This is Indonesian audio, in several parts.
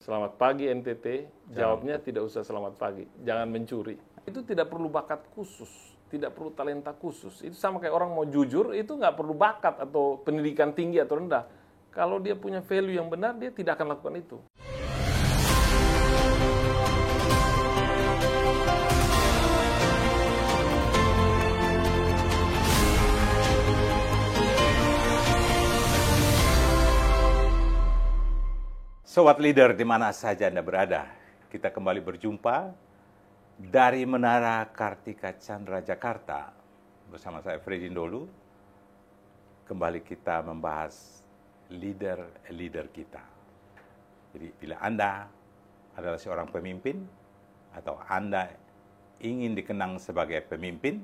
selamat pagi NTT, jawabnya tidak usah selamat pagi, jangan mencuri. Itu tidak perlu bakat khusus, tidak perlu talenta khusus. Itu sama kayak orang mau jujur, itu nggak perlu bakat atau pendidikan tinggi atau rendah. Kalau dia punya value yang benar, dia tidak akan lakukan itu. Sobat Leader di mana saja Anda berada, kita kembali berjumpa dari Menara Kartika Chandra Jakarta bersama saya Freddy Ndolu. Kembali kita membahas leader kita. Jadi bila Anda adalah seorang pemimpin atau Anda ingin dikenang sebagai pemimpin,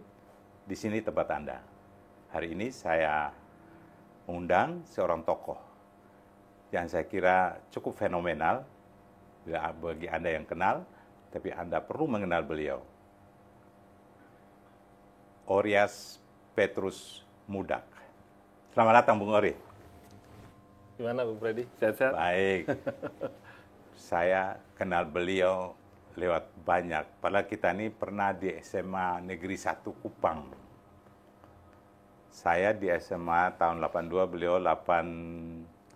di sini tempat Anda. Hari ini saya mengundang seorang tokoh yang saya kira cukup fenomenal bagi Anda yang kenal, tapi Anda perlu mengenal beliau. Oryas Petrus Mudak. Selamat datang, Bung Ori. Gimana, Bung Freddy? Sehat-sehat? Baik. Saya kenal beliau lewat banyak. Padahal kita ini pernah di SMA Negeri 1 Kupang. Saya di SMA tahun 82, beliau 86.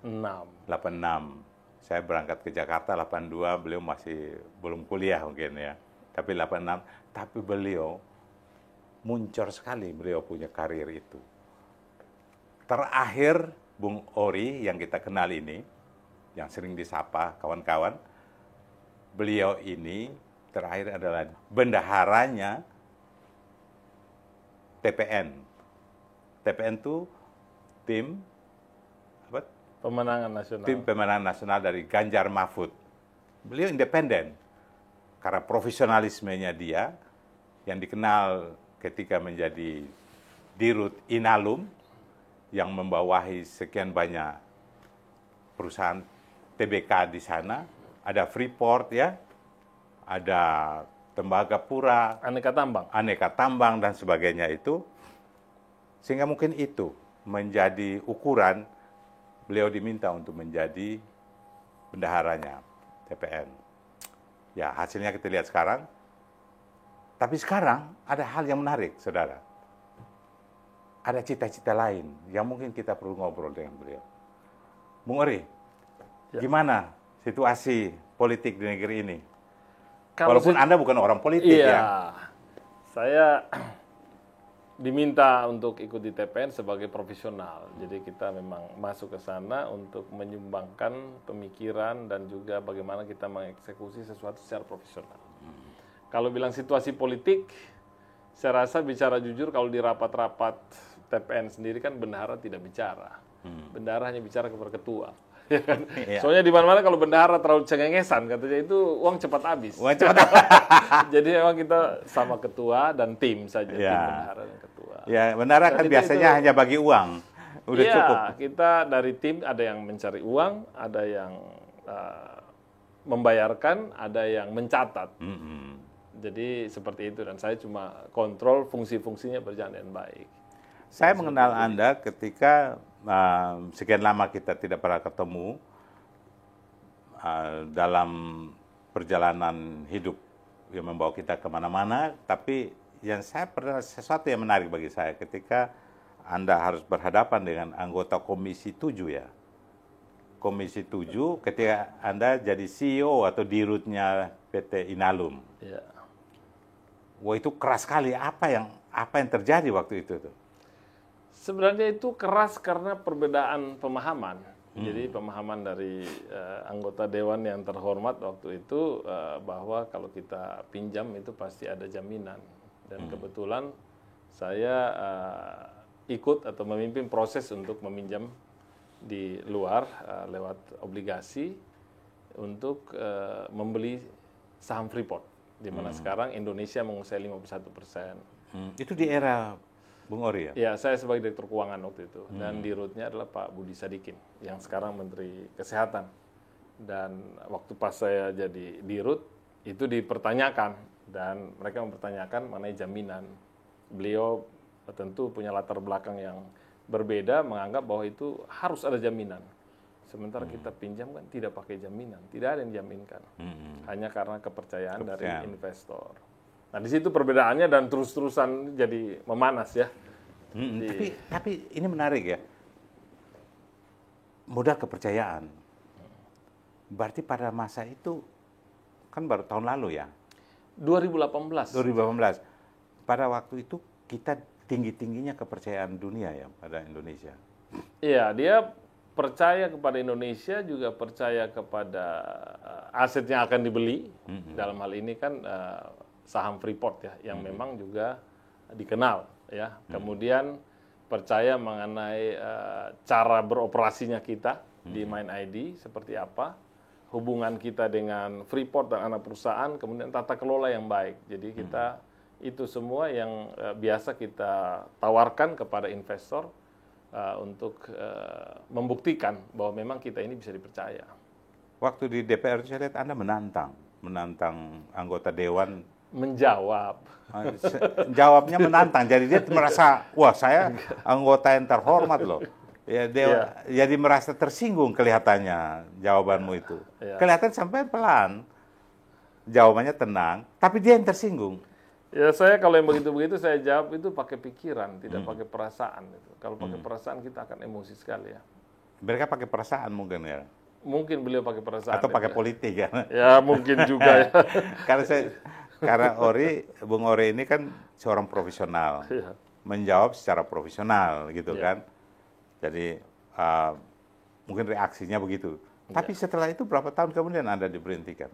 Saya berangkat ke Jakarta 82, beliau masih belum kuliah mungkin ya. Tapi 86, tapi beliau muncul sekali, beliau punya karir itu. Terakhir Bung Ori yang kita kenal ini, yang sering disapa kawan-kawan, beliau ini terakhir adalah bendaharanya TPN. TPN itu tim Pemenangan nasional. Tim pemenangan nasional dari Ganjar Mahfud. Beliau independen. Karena profesionalismenya dia, yang dikenal ketika menjadi Dirut Inalum, yang membawahi sekian banyak perusahaan TBK di sana. Ada Freeport ya, ada Tembagapura, Aneka Tambang dan sebagainya itu. Sehingga mungkin itu menjadi ukuran beliau diminta untuk menjadi bendaharanya TPN. Ya, hasilnya kita lihat sekarang. Tapi sekarang ada hal yang menarik, saudara. Ada cita-cita lain yang mungkin kita perlu ngobrol dengan beliau. Bung Ori, gimana situasi politik di negeri ini? Walaupun Anda bukan orang politik ya. Saya diminta untuk ikut di TPN sebagai profesional. Jadi kita memang masuk ke sana untuk menyumbangkan pemikiran dan juga bagaimana kita mengeksekusi sesuatu secara profesional. Kalau bilang situasi politik, saya rasa bicara jujur kalau di rapat-rapat TPN sendiri kan bendahara tidak bicara. Bendahara hanya bicara kepada ketua. Ya kan? Soalnya di mana-mana kalau bendahara terlalu cengengesan, katanya itu uang cepat habis. Jadi memang kita sama ketua dan tim saja, tim bendahara dan ketua. Ya, bendahara kan biasanya hanya bagi uang, udah cukup. Kita dari tim ada yang mencari uang, ada yang membayarkan, ada yang mencatat. Jadi seperti itu, dan saya cuma kontrol fungsi-fungsinya berjalan dengan baik. Saya mengenal Anda ketika sekian lama kita tidak pernah ketemu dalam perjalanan hidup yang membawa kita kemana-mana, tapi yang saya pernah sesuatu yang menarik bagi saya ketika Anda harus berhadapan dengan anggota Komisi 7 ya. Komisi 7 ketika Anda jadi CEO atau dirutnya PT Inalum. Ya. Wah, itu keras sekali. Apa yang terjadi waktu itu tuh? Sebenarnya itu keras karena perbedaan pemahaman. Jadi pemahaman dari anggota dewan yang terhormat waktu itu bahwa kalau kita pinjam itu pasti ada jaminan. Dan kebetulan saya ikut atau memimpin proses untuk meminjam di luar lewat obligasi untuk membeli saham Freeport, di mana sekarang Indonesia menguasai 51%. Itu di era Bung Ori ya? Ya, saya sebagai Direktur Keuangan waktu itu. Dan dirutnya adalah Pak Budi Sadikin, yang sekarang Menteri Kesehatan. Dan waktu pas saya jadi dirut, itu dipertanyakan. Dan mereka mempertanyakan mengenai jaminan. Beliau tentu punya latar belakang yang berbeda, menganggap bahwa itu harus ada jaminan. Sementara kita pinjam kan tidak pakai jaminan, tidak ada yang dijaminkan. Hanya karena kepercayaan dari investor. Nah, di situ perbedaannya dan terus-terusan jadi memanas ya. Tapi ini menarik ya. Modal kepercayaan. Berarti pada masa itu kan baru tahun lalu ya. 2018. 2018. Pada waktu itu kita tinggi-tingginya kepercayaan dunia ya pada Indonesia. Iya, dia percaya kepada Indonesia, juga percaya kepada aset yang akan dibeli. Dalam hal ini kan saham Freeport ya, yang memang juga dikenal ya. Kemudian percaya mengenai cara beroperasinya kita di MindID seperti apa, hubungan kita dengan Freeport dan anak perusahaan, kemudian tata kelola yang baik. Jadi kita itu semua yang biasa kita tawarkan kepada investor untuk membuktikan bahwa memang kita ini bisa dipercaya. Waktu di DPR saya lihat Anda menantang anggota dewan. Menjawab. Jawabnya menantang, jadi dia merasa, wah saya anggota yang terhormat loh. Ya, jadi merasa tersinggung kelihatannya jawabanmu itu. Kelihatan sampai pelan, jawabannya tenang, tapi dia yang tersinggung. Ya saya kalau yang begitu-begitu saya jawab itu pakai pikiran, tidak pakai perasaan. Kalau pakai perasaan kita akan emosi sekali ya. Mereka pakai perasaan mungkin ya. Mungkin beliau pakai perasaan. Atau pakai politik ya. Ya mungkin juga ya. Karena Bung Ori ini kan seorang profesional, menjawab secara profesional gitu kan. Jadi mungkin reaksinya begitu. Tapi setelah itu berapa tahun kemudian Anda diberhentikan?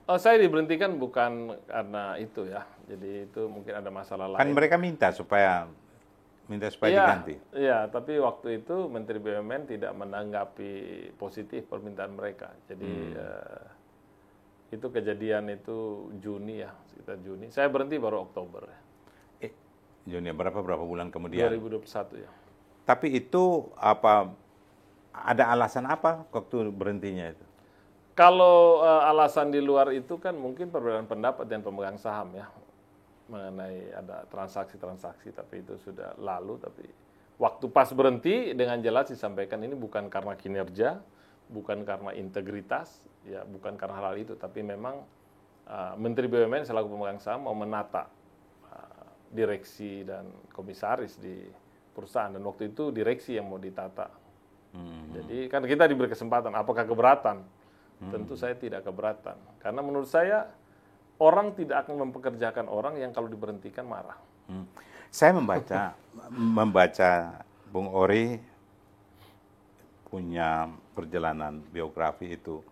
Saya diberhentikan bukan karena itu ya. Jadi itu mungkin ada masalah lain. Kan mereka minta supaya diganti. Iya, tapi waktu itu Menteri BUMN tidak menanggapi positif permintaan mereka. Jadi itu kejadian itu Juni ya, sekitar Juni. Saya berhenti baru Oktober. Juni berapa bulan kemudian? 2021 ya. Tapi itu ada alasan apa waktu berhentinya itu? Kalau alasan di luar itu kan mungkin perbedaan pendapat dengan pemegang saham ya, mengenai ada transaksi-transaksi, tapi itu sudah lalu. Tapi waktu pas berhenti dengan jelas disampaikan ini bukan karena kinerja, bukan karena integritas, ya bukan karena hal itu, tapi memang Menteri BUMN selaku pemegang saham mau menata direksi dan komisaris di perusahaan, dan waktu itu direksi yang mau ditata. Jadi kan kita diberi kesempatan, apakah keberatan? Tentu saya tidak keberatan, karena menurut saya orang tidak akan mempekerjakan orang yang kalau diberhentikan marah. Saya membaca Bung Ori punya perjalanan biografi itu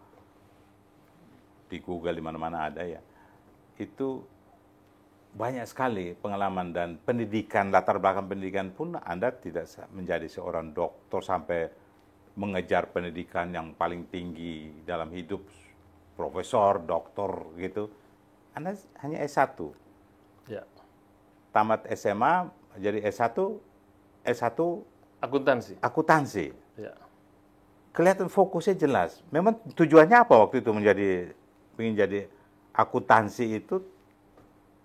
di Google, di mana-mana ada ya. Itu banyak sekali pengalaman dan pendidikan, latar belakang pendidikan pun Anda tidak menjadi seorang dokter sampai mengejar pendidikan yang paling tinggi dalam hidup, profesor, doktor gitu. Anda hanya S1. Ya. Tamat SMA jadi S1 akuntansi. Ya. Kelihatan fokusnya jelas. Memang tujuannya apa waktu itu ingin jadi akuntansi itu?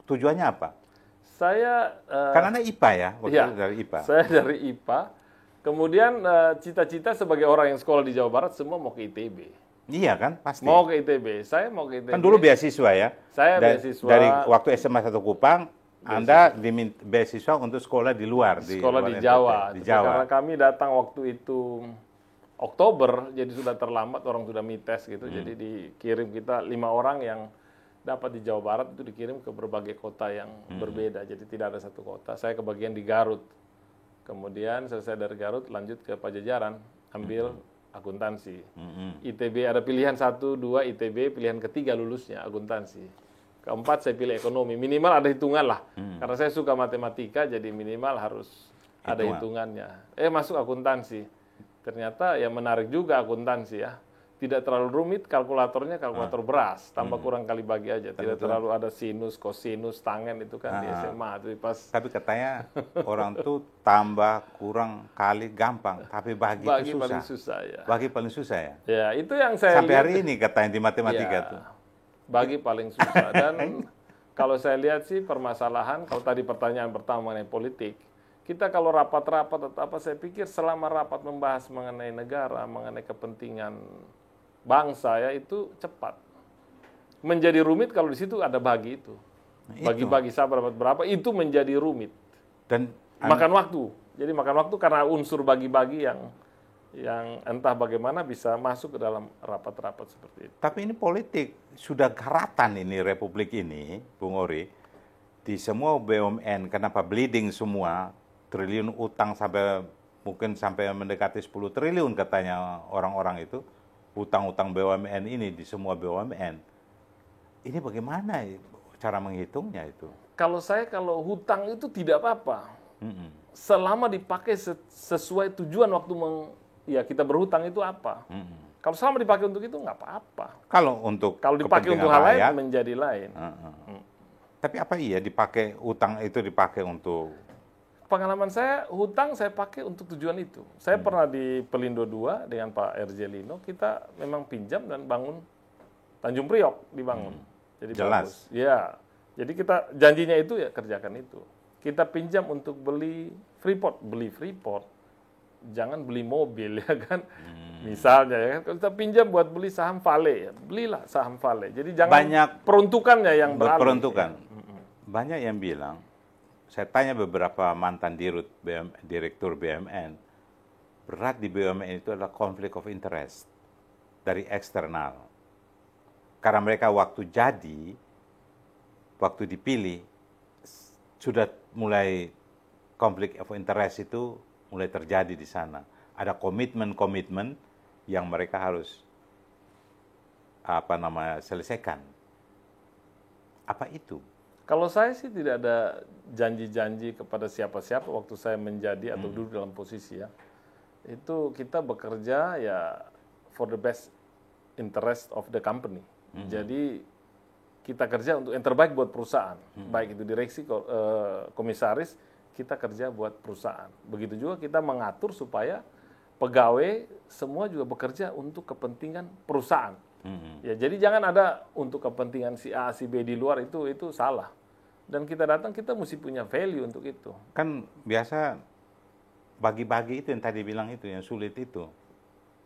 Tujuannya apa? Saya kan Anda IPA ya, waktu ya, itu dari IPA. Saya dari IPA. Kemudian cita-cita sebagai orang yang sekolah di Jawa Barat semua mau ke ITB. Iya kan, pasti. Mau ke ITB, saya mau ke ITB. Kan dulu beasiswa ya. Saya beasiswa. Dari waktu SMA 1 Kupang, Anda diminta beasiswa untuk sekolah di luar. Sekolah di Jawa. Di Jawa. Karena kami datang waktu itu Oktober, jadi sudah terlambat, orang sudah mites gitu. Jadi dikirim kita 5 orang yang dapat di Jawa Barat itu dikirim ke berbagai kota yang berbeda. Jadi tidak ada satu kota. Saya kebagian di Garut. Kemudian selesai dari Garut lanjut ke Pajajaran, ambil akuntansi. ITB ada pilihan 1, 2 ITB, pilihan ketiga lulusnya akuntansi. Keempat saya pilih ekonomi, minimal ada hitungan lah. Karena saya suka matematika, jadi minimal harus ada hitungannya. Masuk akuntansi. Ternyata ya menarik juga akuntansi ya. Tidak terlalu rumit, kalkulatornya kalkulator beras, tambah kurang kali bagi aja. Tidak terlalu ada sinus, kosinus, tangen itu kan di SMA. Tapi katanya orang tuh tambah, kurang, kali gampang, tapi bagi itu susah. Paling susah ya. Bagi paling susah ya. Ya itu yang saya sampai hari ini katanya di matematika tuh. Bagi paling susah. Dan kalau saya lihat sih permasalahan, kalau tadi pertanyaan pertama mengenai politik, kita kalau rapat-rapat atau apa, saya pikir selama rapat membahas mengenai negara, mengenai kepentingan bangsa ya itu cepat. Menjadi rumit kalau di situ ada bagi itu. Bagi-bagi siapa dapat berapa, itu menjadi rumit. Dan Makan waktu. Jadi makan waktu karena unsur bagi-bagi yang entah bagaimana bisa masuk ke dalam rapat-rapat seperti itu. tapi ini politik, sudah karatan ini Republik ini, Bung Ori, di semua BUMN, kenapa bleeding semua, triliun utang mungkin sampai mendekati 10 triliun katanya orang-orang itu, utang-utang BUMN ini di semua BUMN. Ini bagaimana cara menghitungnya itu? Kalau hutang itu tidak apa-apa. Selama dipakai sesuai tujuan waktu kita berhutang itu apa. Kalau selama dipakai untuk itu nggak apa-apa. Kalau dipakai untuk hal lain menjadi lain. Tapi apa iya utang itu dipakai untuk? Pengalaman saya, hutang saya pakai untuk tujuan itu. Saya pernah di Pelindo 2 dengan Pak RJ Lino, kita memang pinjam dan bangun Tanjung Priok dibangun. Jadi jelas. Bagus. Ya, jadi kita janjinya itu ya kerjakan itu. Kita pinjam untuk beli Freeport, jangan beli mobil ya kan. Misalnya ya kan, kalau kita pinjam buat beli saham Vale, ya belilah saham Vale. Jadi jangan peruntukannya yang beralih. Peruntukan. Ya. Banyak yang bilang, saya tanya beberapa mantan direktur BUMN, berat di BUMN itu adalah konflik of interest dari eksternal. Karena mereka waktu dipilih, sudah mulai konflik of interest itu mulai terjadi di sana. Ada komitmen-komitmen yang mereka harus selesaikan. Apa itu? Kalau saya sih tidak ada janji-janji kepada siapa-siapa waktu saya menjadi atau duduk dalam posisi ya. Itu kita bekerja ya for the best interest of the company. Jadi kita kerja untuk yang terbaik buat perusahaan. Baik itu direksi, komisaris, kita kerja buat perusahaan. Begitu juga kita mengatur supaya pegawai semua juga bekerja untuk kepentingan perusahaan. Ya, jadi jangan ada untuk kepentingan si A, si B di luar, itu salah. Dan kita datang, kita mesti punya value untuk itu. Kan biasa bagi-bagi itu yang tadi bilang itu, yang sulit itu.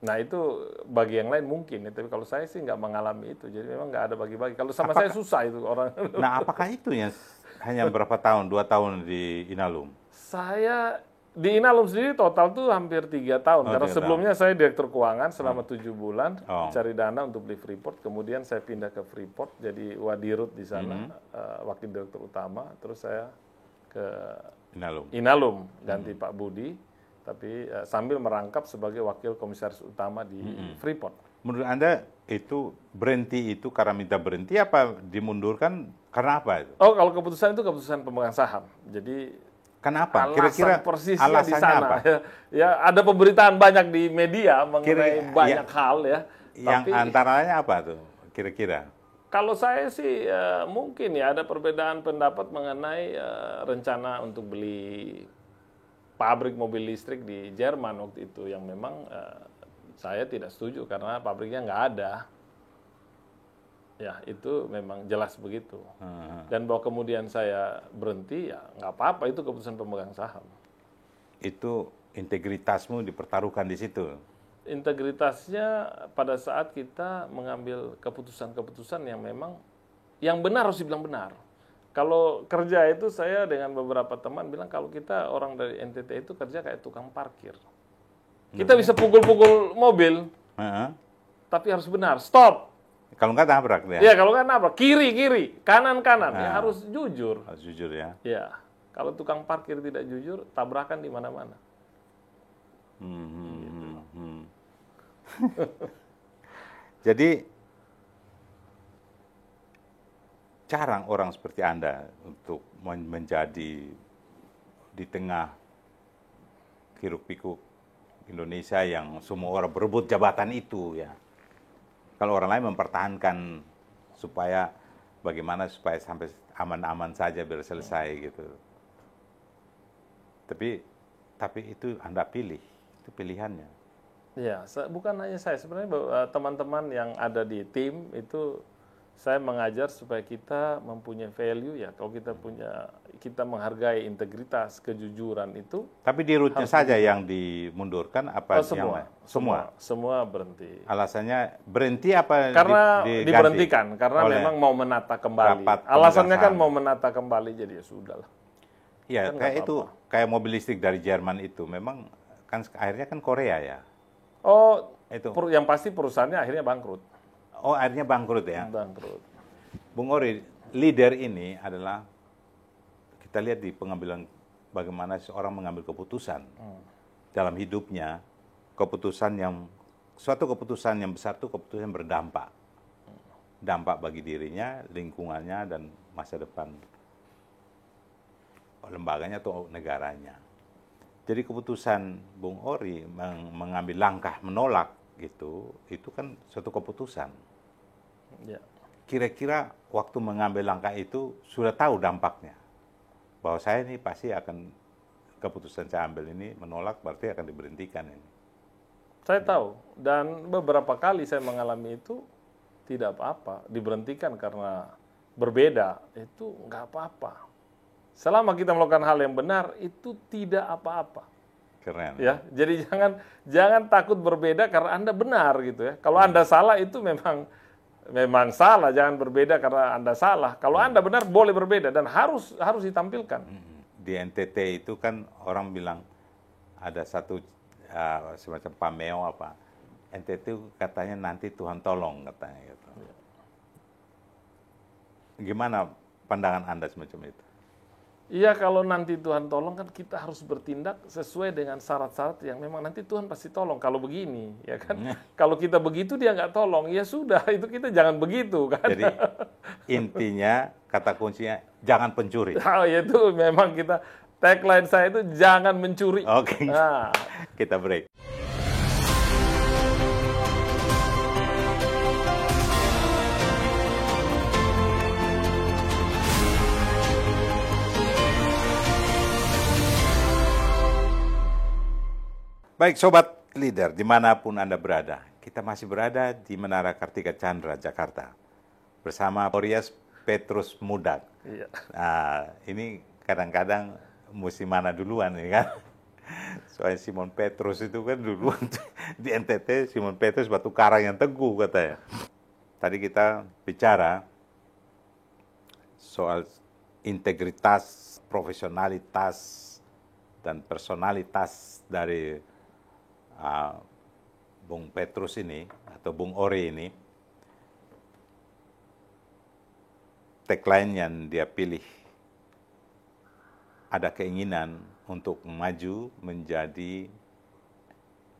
Nah itu bagi yang lain mungkin, ya. Tapi kalau saya sih nggak mengalami itu. Jadi memang nggak ada bagi-bagi. Kalau saya susah itu orang. Nah apakah itu yang hanya berapa tahun, 2 tahun di Inalum? Saya di Inalum sendiri total tuh hampir 3 tahun. Karena sebelumnya saya direktur keuangan selama 7 bulan, cari dana untuk beli Freeport. Kemudian saya pindah ke Freeport, jadi wadirut di sana, wakil direktur utama. Terus saya ke Inalum ganti Pak Budi. Tapi sambil merangkap sebagai wakil komisaris utama di Freeport. Menurut Anda itu berhenti itu karena minta berhenti apa dimundurkan karena apa itu? Oh, kalau keputusan itu keputusan pemegang saham. Jadi kenapa? Kira-kira alasannya di sana, apa? Ya, ada pemberitaan banyak di media mengenai banyak hal ya. Yang antaranya apa tuh kira-kira? Kalau saya sih mungkin ya ada perbedaan pendapat mengenai rencana untuk beli pabrik mobil listrik di Jerman waktu itu yang memang saya tidak setuju karena pabriknya nggak ada. Ya itu memang jelas begitu. Dan bahwa kemudian saya berhenti ya nggak apa-apa, itu keputusan pemegang saham. Itu integritasmu dipertaruhkan di situ? Integritasnya pada saat kita mengambil keputusan-keputusan yang memang yang benar harus dibilang benar. Kalau kerja itu saya dengan beberapa teman bilang kalau kita orang dari NTT itu kerja kayak tukang parkir. Kita bisa pukul-pukul mobil, tapi harus benar. Stop. Kalau nggak nabrak ya? Iya, kalau nggak nabrak. Kiri, kanan. Ya harus jujur. Harus jujur ya? Iya. Kalau tukang parkir tidak jujur, tabrakan di mana-mana. Jadi jarang orang seperti Anda untuk menjadi di tengah hiruk-pikuk Indonesia yang semua orang berebut jabatan itu ya. Kalau orang lain mempertahankan supaya bagaimana supaya sampai aman-aman saja biar selesai gitu. Tapi itu Anda pilih, itu pilihannya. Ya, bukan hanya saya, sebenarnya teman-teman yang ada di tim itu Saya mengajar supaya kita mempunyai value ya. Kalau kita menghargai integritas, kejujuran itu. Tapi di rootnya saja yang dimundurkan apa yang lain? Semua berhenti. Alasannya berhenti apa? Karena diganti? diberhentikan karena memang mau menata kembali. Alasannya kan mau menata kembali, jadi ya sudahlah. Iya, Kan kayak nggak itu kayak mobil listrik dari Jerman itu memang kan akhirnya kan Korea ya. Oh, Itu. yang pasti perusahaannya akhirnya bangkrut. Oh, akhirnya bangkrut ya. Bangkrut. Bung Ori, leader ini adalah kita lihat di pengambilan bagaimana seorang mengambil keputusan dalam hidupnya, suatu keputusan yang besar itu keputusan yang berdampak. Dampak bagi dirinya, lingkungannya, dan masa depan lembaganya atau negaranya. Jadi keputusan Bung Ori mengambil langkah menolak gitu, itu kan suatu keputusan. Ya. Kira-kira waktu mengambil langkah itu sudah tahu dampaknya. Bahwa saya ini pasti akan, keputusan saya ambil ini menolak berarti akan diberhentikan ini. Saya tahu, dan beberapa kali saya mengalami itu tidak apa-apa, diberhentikan karena berbeda, itu nggak apa-apa. Selama kita melakukan hal yang benar, itu tidak apa-apa. Keren. Ya, jadi jangan takut berbeda karena Anda benar gitu ya. Kalau Anda salah itu memang salah, jangan berbeda karena Anda salah. Kalau Anda benar boleh berbeda dan harus ditampilkan. Di NTT itu kan orang bilang ada satu semacam pameo apa. NTT katanya nanti Tuhan tolong katanya gitu. Gimana pandangan Anda semacam itu? Iya, kalau nanti Tuhan tolong kan kita harus bertindak sesuai dengan syarat-syarat yang memang nanti Tuhan pasti tolong. Kalau begini, ya kan? Kalau kita begitu dia nggak tolong, ya sudah, itu kita jangan begitu kan? Jadi intinya, kata kuncinya, jangan pencuri. Oh, ya itu memang kita, tagline saya itu jangan mencuri. Oke, Nah. kita break. Baik Sobat Leader, dimanapun Anda berada, kita masih berada di Menara Kartika Chandra, Jakarta. Bersama Orias Petrus Mudak. Iya. Nah, ini kadang-kadang mesti mana duluan nih kan. Soalnya Simon Petrus itu kan duluan di NTT, Simon Petrus batu karang yang teguh katanya. Tadi kita bicara soal integritas, profesionalitas, dan personalitas dari Bung Petrus ini, atau Bung Ori ini. Tagline yang dia pilih, ada keinginan untuk maju menjadi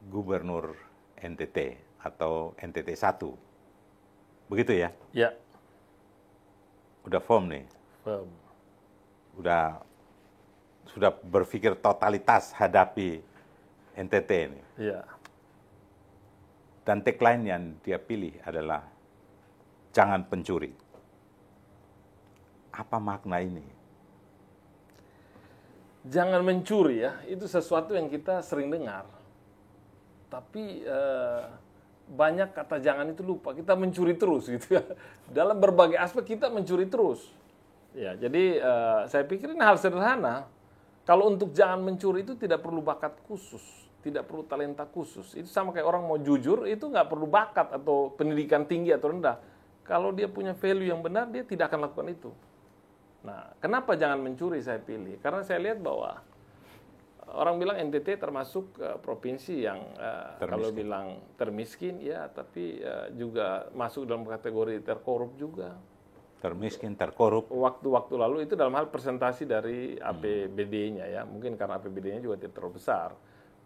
gubernur NTT atau NTT 1. Begitu ya? Ya. Udah firm nih? Firm. Sudah berpikir totalitas hadapi NTT ini. Iya. Dan tagline yang dia pilih adalah jangan pencuri. Apa makna ini? Jangan mencuri ya, itu sesuatu yang kita sering dengar. Tapi banyak kata jangan itu lupa, kita mencuri terus gitu ya. Dalam berbagai aspek kita mencuri terus. Ya, jadi saya pikir ini hal sederhana. Kalau untuk jangan mencuri itu tidak perlu bakat khusus, tidak perlu talenta khusus. Itu sama kayak orang mau jujur, itu nggak perlu bakat atau pendidikan tinggi atau rendah. Kalau dia punya value yang benar, dia tidak akan lakukan itu. Nah, kenapa jangan mencuri saya pilih? Karena saya lihat bahwa orang bilang NTT termasuk provinsi yang kalau bilang termiskin, ya, tapi juga masuk dalam kategori terkorup juga. Termiskin, terkorup. Waktu-waktu lalu itu dalam hal presentasi dari APBD-nya ya, mungkin karena APBD-nya juga tidak terlalu besar.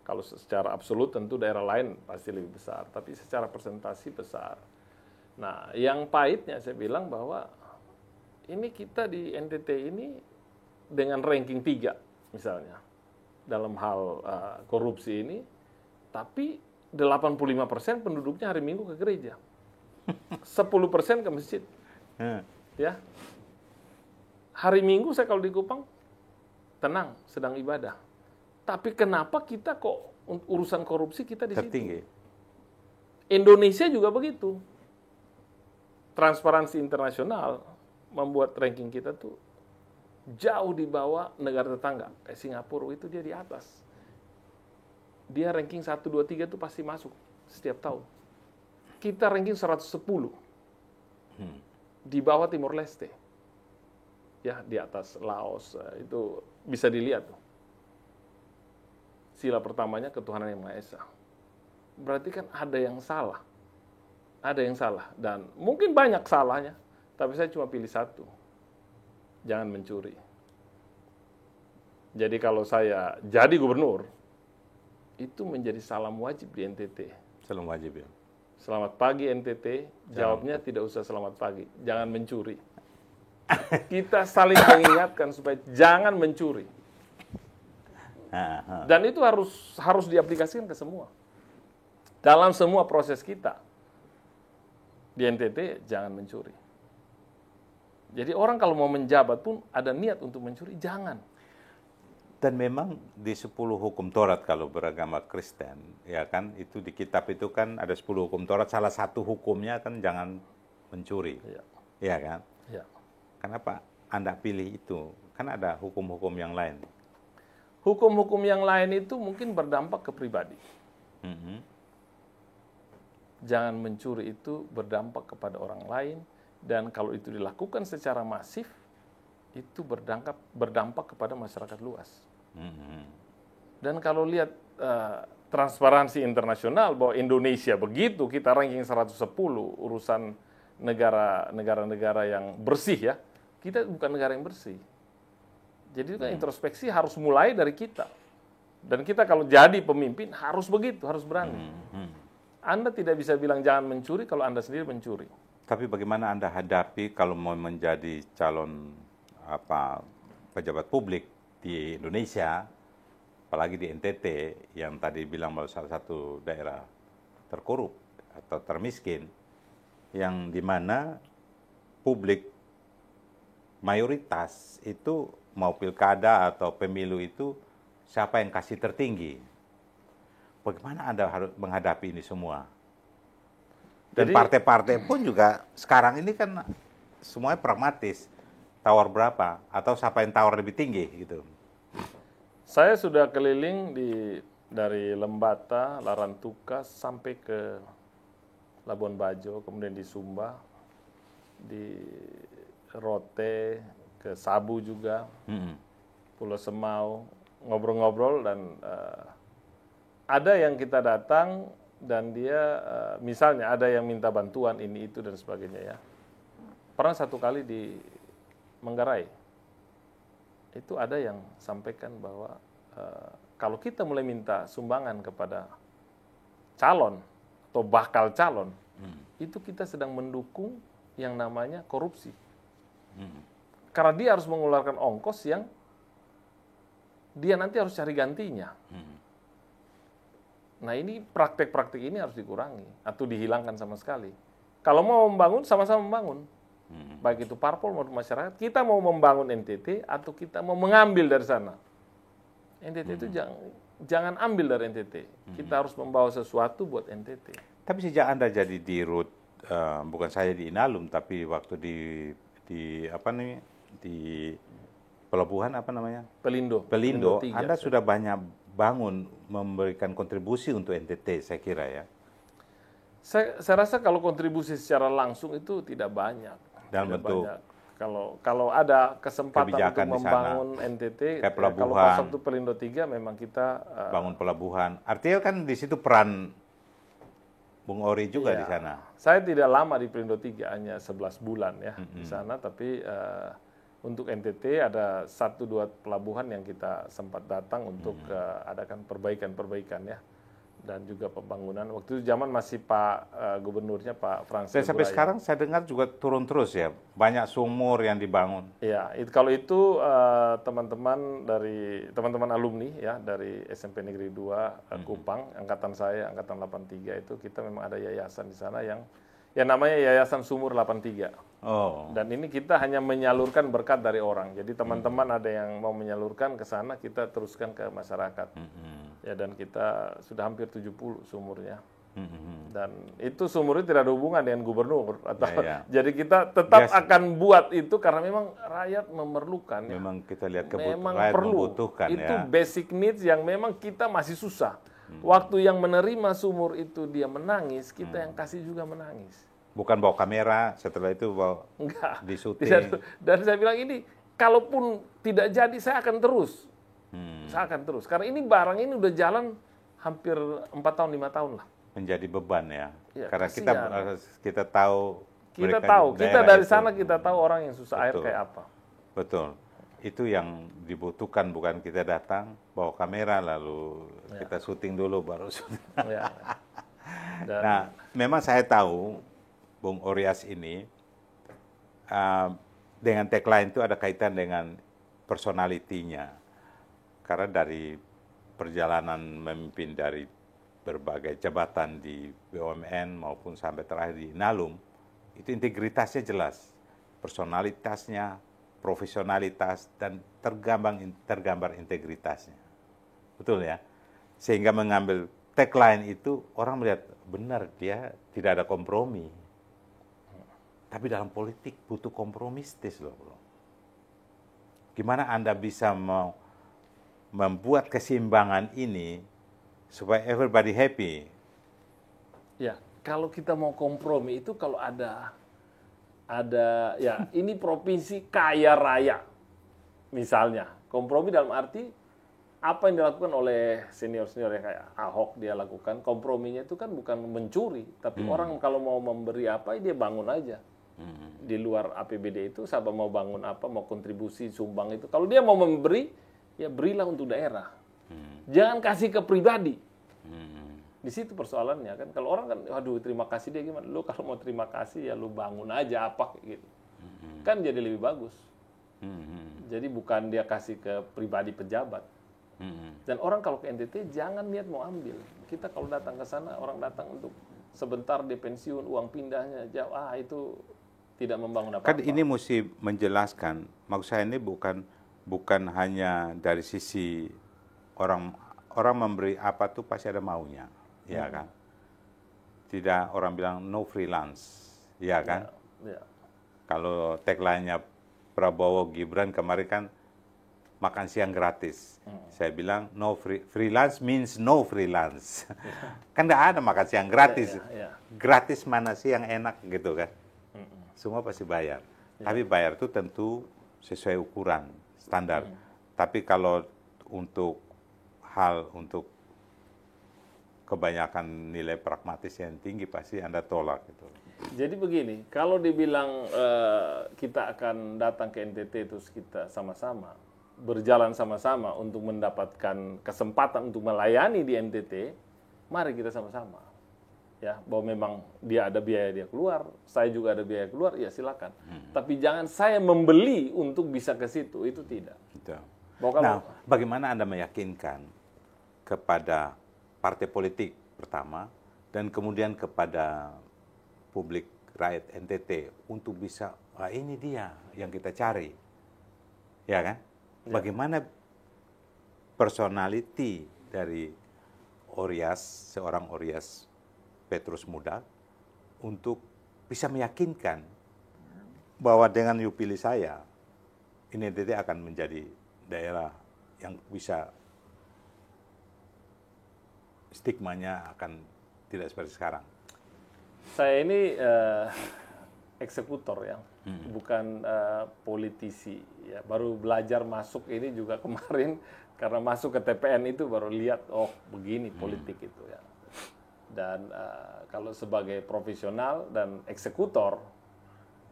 Kalau secara absolut tentu daerah lain pasti lebih besar, tapi secara presentasi besar. Nah, yang pahitnya saya bilang bahwa ini kita di NTT ini dengan ranking 3 misalnya dalam hal korupsi ini, tapi 85% penduduknya hari Minggu ke gereja, 10% ke masjid. Ya, hari Minggu saya kalau di Kupang tenang, sedang ibadah. Tapi kenapa kita kok urusan korupsi kita di tertinggi. situ? Indonesia juga begitu. Transparansi Internasional membuat ranking kita tuh jauh di bawah negara tetangga. Kayak Singapura itu dia di atas. Dia ranking 1, 2, 3 tuh pasti masuk setiap tahun. Kita ranking 110. Di bawah Timor Leste. Ya, di atas Laos. Itu bisa dilihat tuh. Sila pertamanya ketuhanan yang Maha Esa. Berarti kan ada yang salah. Ada yang salah. Dan mungkin banyak salahnya. Tapi saya cuma pilih satu. Jangan mencuri. Jadi kalau saya jadi gubernur, itu menjadi salam wajib di NTT. Salam wajib ya. Selamat pagi NTT, jawabnya tidak usah selamat pagi. Jangan mencuri. Kita saling mengingatkan supaya jangan mencuri. Dan itu harus diaplikasikan ke semua. Dalam semua proses kita. Di NTT, jangan mencuri. Jadi orang kalau mau menjabat pun ada niat untuk mencuri, jangan. Dan memang di 10 hukum Taurat kalau beragama Kristen, ya kan, itu di kitab itu kan ada 10 hukum Taurat, salah satu hukumnya kan jangan mencuri. Ya. Iya kan? Ya. Kenapa Anda pilih itu? Kan ada hukum-hukum yang lain. Hukum-hukum yang lain itu mungkin berdampak ke pribadi. Jangan mencuri itu berdampak kepada orang lain, dan kalau itu dilakukan secara masif, itu berdampak kepada masyarakat luas. Dan kalau lihat Transparansi Internasional bahwa Indonesia begitu, kita ranking 110 urusan negara-negara yang bersih ya, kita bukan negara yang bersih. Jadi itu kan introspeksi harus mulai dari kita. Dan kita kalau jadi pemimpin harus begitu, harus berani. Anda tidak bisa bilang jangan mencuri kalau Anda sendiri mencuri. Tapi bagaimana Anda hadapi kalau mau menjadi calon pejabat publik di Indonesia, apalagi di NTT yang tadi bilang bahwa salah satu daerah terkorup atau termiskin, yang dimana publik mayoritas itu mau pilkada atau pemilu itu siapa yang kasih tertinggi? Bagaimana Anda harus menghadapi ini semua? Dan partai-partai pun juga sekarang ini kan semuanya pragmatis. Tawar berapa? Atau siapa yang tawar lebih tinggi gitu. Saya sudah keliling dari Lembata, Larantuka sampai ke Labuan Bajo, kemudian di Sumba, di Rote, ke Sabu juga, Pulau Semau, ngobrol-ngobrol, dan ada yang kita datang dan dia misalnya ada yang minta bantuan ini itu dan sebagainya ya. Pernah satu kali di Manggarai, itu ada yang sampaikan bahwa kalau kita mulai minta sumbangan kepada calon atau bakal calon, itu kita sedang mendukung yang namanya korupsi. Karena dia harus mengeluarkan ongkos yang dia nanti harus cari gantinya. Nah ini praktek-praktek ini harus dikurangi atau dihilangkan sama sekali. Kalau mau membangun, sama-sama membangun. Baik itu parpol maupun masyarakat, kita mau membangun NTT atau kita mau mengambil dari sana. NTT itu jangan ambil dari NTT. Kita harus membawa sesuatu buat NTT. Tapi sejak Anda jadi dirut, bukan saya di Inalum, tapi waktu di pelabuhan apa namanya? Pelindo. Pelindo 3, Anda sudah banyak bangun, memberikan kontribusi untuk NTT, saya kira ya. Saya rasa kalau kontribusi secara langsung itu tidak banyak. Dalam bentuk banyak. Kalau ada kesempatan untuk membangun NTT, kayak pelabuhan, kalau pas waktu Pelindo 3 memang kita bangun pelabuhan. Artinya kan di situ peran Bung Ori juga di sana. Saya tidak lama di Pelindo 3, hanya 11 bulan ya di sana, tapi untuk NTT ada 1-2 pelabuhan yang kita sempat datang untuk adakan perbaikan-perbaikan ya. Dan juga pembangunan. Waktu itu zaman masih Pak Gubernurnya Pak Frans. Dan sampai sekarang saya dengar juga turun terus ya, banyak sumur yang dibangun. Ya, kalau itu teman-teman alumni ya dari SMP Negeri 2 Kupang, angkatan saya, angkatan 83 itu kita memang ada yayasan di sana yang namanya Yayasan Sumur 83. Oh. Dan ini kita hanya menyalurkan berkat dari orang. Jadi teman-teman ada yang mau menyalurkan ke sana, kita teruskan ke masyarakat. Ya, dan kita sudah hampir 70 sumurnya. Dan itu seumur hidup tidak ada hubungan dengan gubernur. Atau, jadi kita tetap Yes. akan buat itu karena memang rakyat memerlukan. Memang kita lihat Memang rakyat perlu. membutuhkan Itu ya. basic needs yang memang kita masih susah. Waktu yang menerima sumur itu dia menangis, kita yang kasih juga menangis. Bukan bawa kamera, setelah itu bawa Enggak. di syuting. Dan saya bilang ini, kalaupun tidak jadi, saya akan terus. Saya akan terus. Karena ini barang ini udah jalan hampir 4 tahun, 5 tahun lah. Menjadi beban ya. Ya, Karena kasihan. kita tahu. Kita mereka tahu, di kita daerah dari itu. sana kita tahu orang yang susah air Betul. kayak apa. Betul. Itu yang dibutuhkan, bukan kita datang bawa kamera lalu kita syuting dulu baru syuting. Ya. Dan, Nah, memang saya tahu Bung Orias ini dengan tagline itu ada kaitan dengan personalitinya. Karena dari perjalanan memimpin dari berbagai jabatan di BUMN maupun sampai terakhir di Inalum, itu integritasnya jelas. Personalitasnya, profesionalitas, dan tergambar integritasnya. Betul ya? Sehingga mengambil tagline itu, orang melihat benar dia tidak ada kompromi. Tapi dalam politik butuh kompromistis loh, bro. Gimana Anda bisa membuat keseimbangan ini supaya everybody happy? ya, kalau kita mau kompromi itu kalau ada ya ini provinsi kaya raya misalnya. Kompromi dalam arti apa yang dilakukan oleh senior-senior yang kayak Ahok dia lakukan, komprominya itu kan bukan mencuri, tapi orang kalau mau memberi apa dia bangun aja. Di luar APBD itu siapa mau bangun apa, mau kontribusi, sumbang itu. Kalau dia mau memberi, ya berilah untuk daerah. Jangan kasih ke pribadi. Di situ persoalannya kan. Kalau orang kan, waduh terima kasih dia gimana? Lu kalau mau terima kasih ya lu bangun aja apa gitu. Kan jadi lebih bagus. Jadi bukan dia kasih ke pribadi pejabat. Dan orang kalau ke NTT jangan niat mau ambil. Kita kalau datang ke sana, orang datang untuk sebentar dia pensiun, uang pindahnya jauh. Itu tidak membangun apa-apa. Kan ini mesti menjelaskan, maksud saya ini bukan hanya dari sisi orang memberi apa tuh pasti ada maunya, ya kan? Tidak orang bilang no freelance, ya kan? Ya. Kalau tagline-nya Prabowo Gibran kemarin kan makan siang gratis. Saya bilang no freelance means no freelance. Kan tidak ada makan siang gratis. Gratis mana sih yang enak gitu kan? Semua pasti bayar. Tapi bayar itu tentu sesuai ukuran, standar. Tapi kalau untuk kebanyakan nilai pragmatis yang tinggi pasti Anda tolak gitu. Jadi begini, kalau dibilang kita akan datang ke NTT terus kita sama-sama berjalan sama-sama untuk mendapatkan kesempatan untuk melayani di NTT, mari kita sama-sama. Ya, bahwa memang dia ada biaya dia keluar, saya juga ada biaya keluar, ya silakan. Tapi jangan saya membeli untuk bisa ke situ, itu tidak. Gitu. Nah, bagaimana Anda meyakinkan kepada partai politik pertama dan kemudian kepada publik rakyat NTT untuk bisa, ini dia yang kita cari, ya kan? Bagaimana personality dari seorang Orias Petrus Muda untuk bisa meyakinkan bahwa dengan you pilih saya, ini NTT akan menjadi daerah yang bisa stigmanya akan tidak seperti sekarang. Saya ini eksekutor ya, bukan politisi. Ya, baru belajar masuk ini juga kemarin karena masuk ke TPN itu baru lihat begini politik itu ya. Dan kalau sebagai profesional dan eksekutor,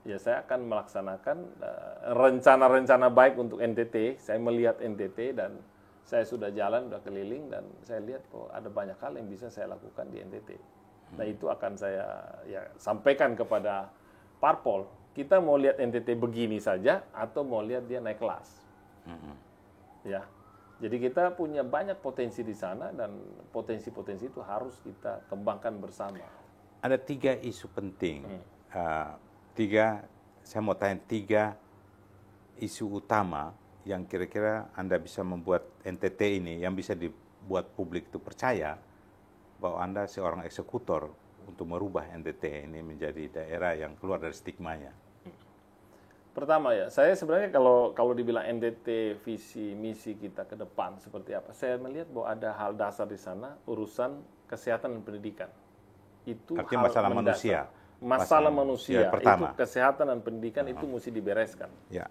ya saya akan melaksanakan rencana-rencana baik untuk NTT. Saya melihat NTT dan saya sudah jalan, sudah keliling dan saya lihat ada banyak hal yang bisa saya lakukan di NTT. Nah itu akan saya sampaikan kepada parpol. Kita mau lihat NTT begini saja atau mau lihat dia naik kelas. Ya. Jadi kita punya banyak potensi di sana dan potensi-potensi itu harus kita kembangkan bersama. Ada 3 isu penting. Saya mau tanya 3 isu utama yang kira-kira Anda bisa membuat NTT ini, yang bisa dibuat publik itu percaya bahwa Anda seorang eksekutor untuk merubah NTT ini menjadi daerah yang keluar dari stigmanya? Pertama ya, saya sebenarnya kalau dibilang NTT visi misi kita ke depan seperti apa, saya melihat bahwa ada hal dasar di sana, urusan kesehatan dan pendidikan. Itu Artinya hal masalah mendasar. manusia. Masalah manusia, ya, pertama. itu kesehatan dan pendidikan itu mesti dibereskan. Ya.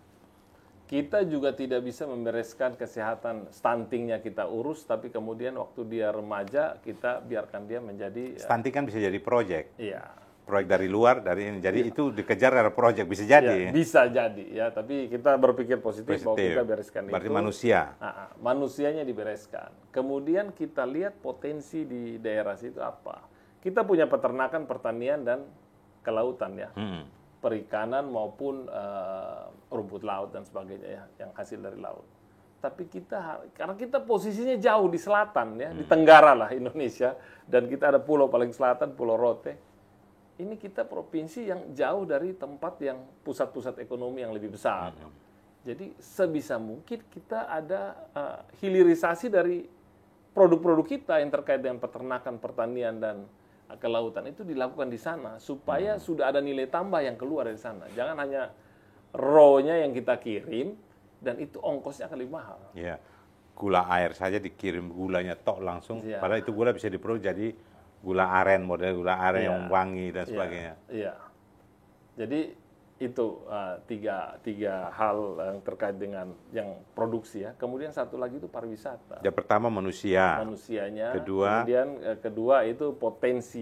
Kita juga tidak bisa membereskan kesehatan stuntingnya kita urus, tapi kemudian waktu dia remaja kita biarkan dia menjadi Stunting kan bisa jadi proyek. iya. Proyek dari luar, dari ini. Jadi itu dikejar dari proyek, bisa jadi. Ya, bisa jadi ya, tapi kita berpikir positif bahwa kita bereskan Berarti itu. manusia. Manusianya dibereskan. Kemudian kita lihat potensi di daerah situ apa. Kita punya peternakan, pertanian dan kelautan ya. Perikanan maupun rumput laut dan sebagainya ya, yang hasil dari laut. Tapi karena kita posisinya jauh di selatan ya, di tenggara lah Indonesia, dan kita ada pulau paling selatan, Pulau Rote. Ini kita provinsi yang jauh dari tempat yang pusat-pusat ekonomi yang lebih besar. Jadi sebisa mungkin kita ada hilirisasi dari produk-produk kita yang terkait dengan peternakan, pertanian, dan kelautan itu dilakukan di sana supaya sudah ada nilai tambah yang keluar dari sana. Jangan hanya raw-nya yang kita kirim dan itu ongkosnya akan lebih mahal. Ya. Gula air saja dikirim gulanya tok langsung, Ya. padahal itu gula bisa diproduksi jadi gula aren, model gula aren yang wangi dan sebagainya. Iya. Jadi itu tiga hal yang terkait dengan yang produksi ya. Kemudian satu lagi itu pariwisata. Yang pertama manusianya. Kemudian kedua itu potensi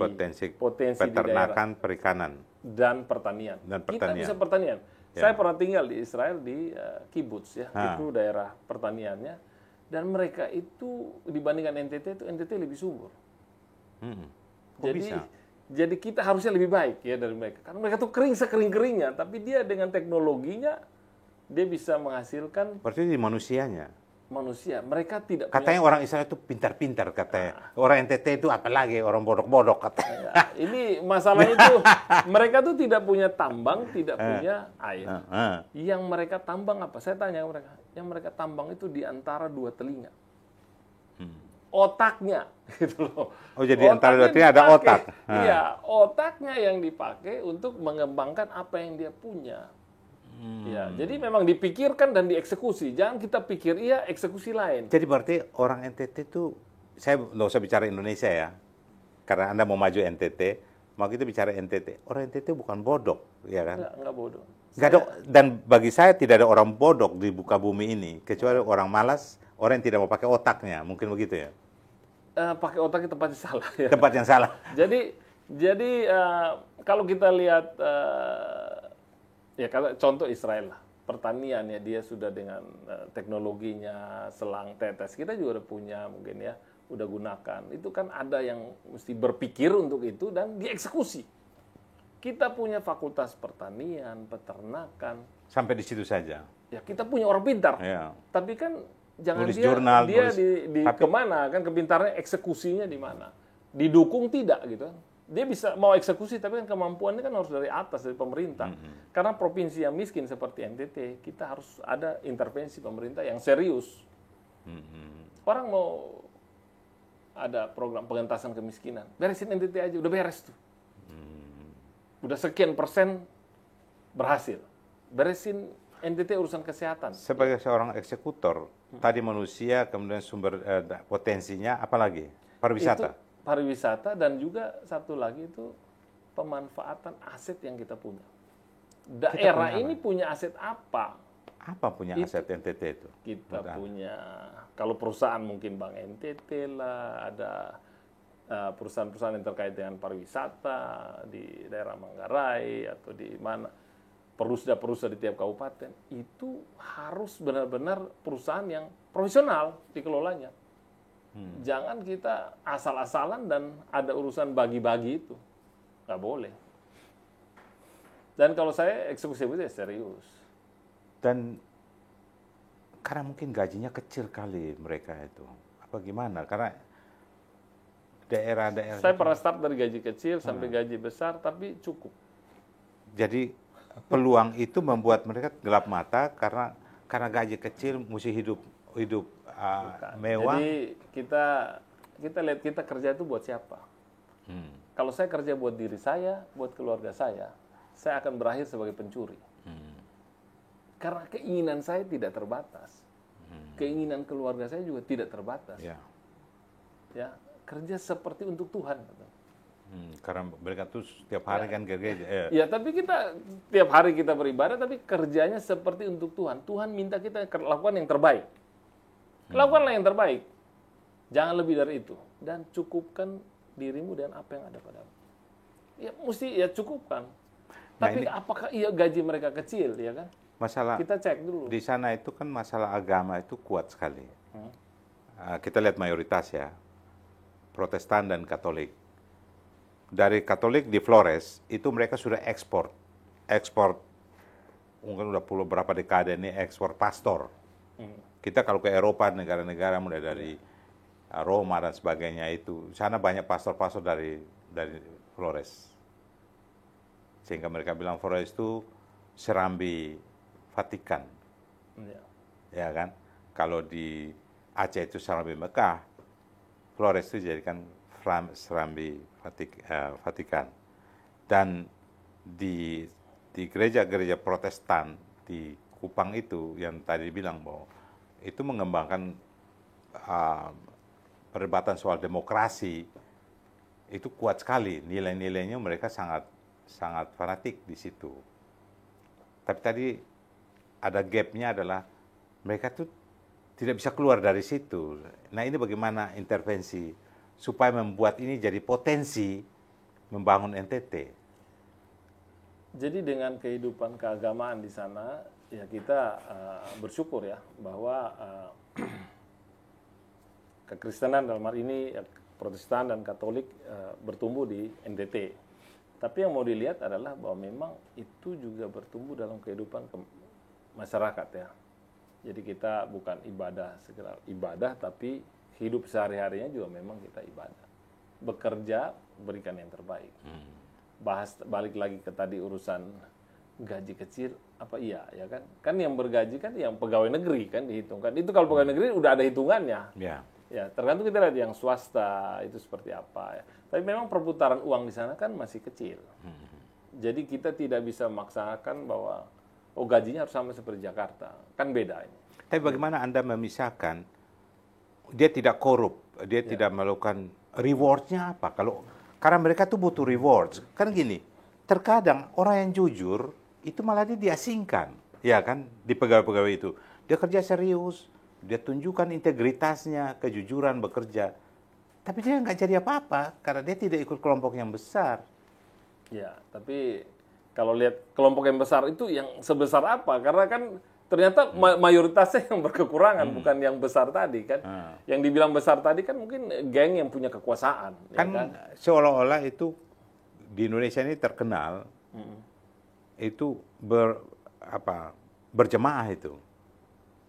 peternakan, perikanan dan pertanian. Kita bisa pertanian. Ya. Saya pernah tinggal di Israel di kibbutz ya, itu daerah pertaniannya, dan mereka itu dibandingkan NTT lebih subur. Jadi kita harusnya lebih baik ya dari mereka. Karena mereka tuh kering sekering-keringnya, tapi dia dengan teknologinya dia bisa menghasilkan. Berarti di manusianya. Manusia, mereka tidak. Katanya orang Israel itu pintar-pintar katanya. Orang NTT itu apalagi orang bodok-bodok katanya. Ini masalahnya itu mereka tuh tidak punya tambang, tidak punya air. Yang mereka tambang apa? Saya tanya mereka. Yang mereka tambang itu di antara dua telinga. Otaknya gitu loh. Oh, jadi antara dua telinga ada otak. Iya, otaknya yang dipakai untuk mengembangkan apa yang dia punya. Ya, jadi memang dipikirkan dan dieksekusi. Jangan kita pikir iya, eksekusi lain. Jadi berarti orang NTT itu, saya nggak usah bicara Indonesia ya, karena Anda mau maju NTT, mau kita bicara NTT. Orang NTT bukan bodoh, ya kan? Enggak bodoh. Dan bagi saya tidak ada orang bodoh di muka bumi ini, kecuali orang malas, orang yang tidak mau pakai otaknya, mungkin begitu ya? Pakai otak itu tempatnya salah. Ya. Tempat yang salah. Jadi kalau kita lihat ya contoh Israel lah, pertanian ya, dia sudah dengan teknologinya selang tetes, kita juga udah punya mungkin ya, udah gunakan. Itu kan ada yang mesti berpikir untuk itu dan dieksekusi. Kita punya fakultas pertanian, peternakan. Sampai di situ saja. Ya kita punya orang pintar. Ya. Tapi kan jangan nulis jurnal, kemana kan, kepintarannya eksekusinya di mana, didukung tidak gitu kan. Dia bisa mau eksekusi tapi kan kemampuannya kan harus dari atas, dari pemerintah. Karena provinsi yang miskin seperti NTT, kita harus ada intervensi pemerintah yang serius. Orang mau ada program pengentasan kemiskinan, beresin NTT aja udah beres tuh. Udah sekian persen berhasil. Beresin NTT urusan kesehatan. Sebagai seorang eksekutor, tadi manusia, kemudian sumber potensinya, apalagi? Pariwisata? Itu pariwisata dan juga satu lagi itu pemanfaatan aset yang kita punya. Daerah ini punya aset apa? Apa punya aset NTT itu? Kita punya, kalau perusahaan mungkin Bank NTT lah, ada perusahaan-perusahaan yang terkait dengan pariwisata di daerah Manggarai atau di mana. Perusda-perusda di tiap kabupaten itu harus benar-benar perusahaan yang profesional dikelolanya. Jangan kita asal-asalan dan ada urusan bagi-bagi itu. Nggak boleh. Dan kalau saya eksekusi itu ya serius. Dan karena mungkin gajinya kecil kali mereka itu. Apa gimana? Karena daerah-daerah... Saya pernah start dari gaji kecil sampai gaji besar, tapi cukup. Jadi peluang itu membuat mereka gelap mata karena gaji kecil mesti hidup mewah. Jadi kita kita lihat kita kerja itu buat siapa. Kalau saya kerja buat diri saya, buat keluarga saya akan berakhir sebagai pencuri. Karena keinginan saya tidak terbatas. Keinginan keluarga saya juga tidak terbatas. Ya, kerja seperti untuk Tuhan. Karena mereka tuh setiap hari kan ke gereja. Ya, tapi kita tiap hari kita beribadah, tapi kerjanya seperti untuk Tuhan. Tuhan minta kita lakukan yang terbaik. Lakukanlah yang terbaik. Jangan lebih dari itu. Dan cukupkan dirimu dan apa yang ada padamu. Ya, mesti ya cukupkan. Tapi apakah gaji mereka kecil, ya kan? Masalah kita cek dulu. Di sana itu kan masalah agama itu kuat sekali. Kita lihat mayoritas ya, Protestan dan Katolik. Dari Katolik di Flores itu mereka sudah ekspor mungkin udah berapa dekade ini ekspor pastor. Kita kalau ke Eropa negara-negara mulai dari Roma dan sebagainya itu sana banyak pastor-pastor dari Flores. Sehingga mereka bilang Flores itu serambi Vatikan. Ya kan? Kalau di Aceh itu serambi Mekah, Flores itu jadikan serambi Vatikan. Dan di gereja-gereja Protestan di Kupang itu yang tadi bilang bahwa itu mengembangkan perdebatan soal demokrasi itu kuat sekali, nilai-nilainya mereka sangat fanatik di situ. Tapi tadi ada gapnya adalah mereka tuh tidak bisa keluar dari situ. Nah ini bagaimana intervensi supaya membuat ini jadi potensi membangun NTT. Jadi dengan kehidupan keagamaan di sana, ya kita bersyukur ya bahwa kekristenan dalam hal ini Protestan dan Katolik bertumbuh di NTT. Tapi yang mau dilihat adalah bahwa memang itu juga bertumbuh dalam kehidupan masyarakat ya. Jadi kita bukan sekedar ibadah, tapi hidup sehari-harinya juga memang kita ibadah. Bekerja, berikan yang terbaik. Balik lagi ke tadi urusan gaji kecil, apa iya ya kan? Kan yang bergaji kan yang pegawai negeri kan dihitungkan. Itu kalau pegawai negeri udah ada hitungannya. Ya, tergantung kita lihat yang swasta itu seperti apa ya. Tapi memang perputaran uang di sana kan masih kecil. Jadi kita tidak bisa memaksakan bahwa gajinya harus sama seperti Jakarta. Kan beda ini. Tapi bagaimana Anda memisahkan dia tidak korup, dia tidak melakukan rewardnya apa? Karena mereka tuh butuh rewards. Kan gini, terkadang orang yang jujur itu malah dia diasingkan, ya kan, di pegawai-pegawai itu. Dia kerja serius, dia tunjukkan integritasnya, kejujuran bekerja. Tapi dia nggak jadi apa-apa karena dia tidak ikut kelompok yang besar. Ya, tapi kalau lihat kelompok yang besar itu yang sebesar apa? Karena kan ternyata mayoritasnya yang berkekurangan, bukan yang besar tadi kan. Yang dibilang besar tadi kan mungkin geng yang punya kekuasaan. Kan, ya kan? Seolah-olah itu di Indonesia ini terkenal itu berjemaah itu.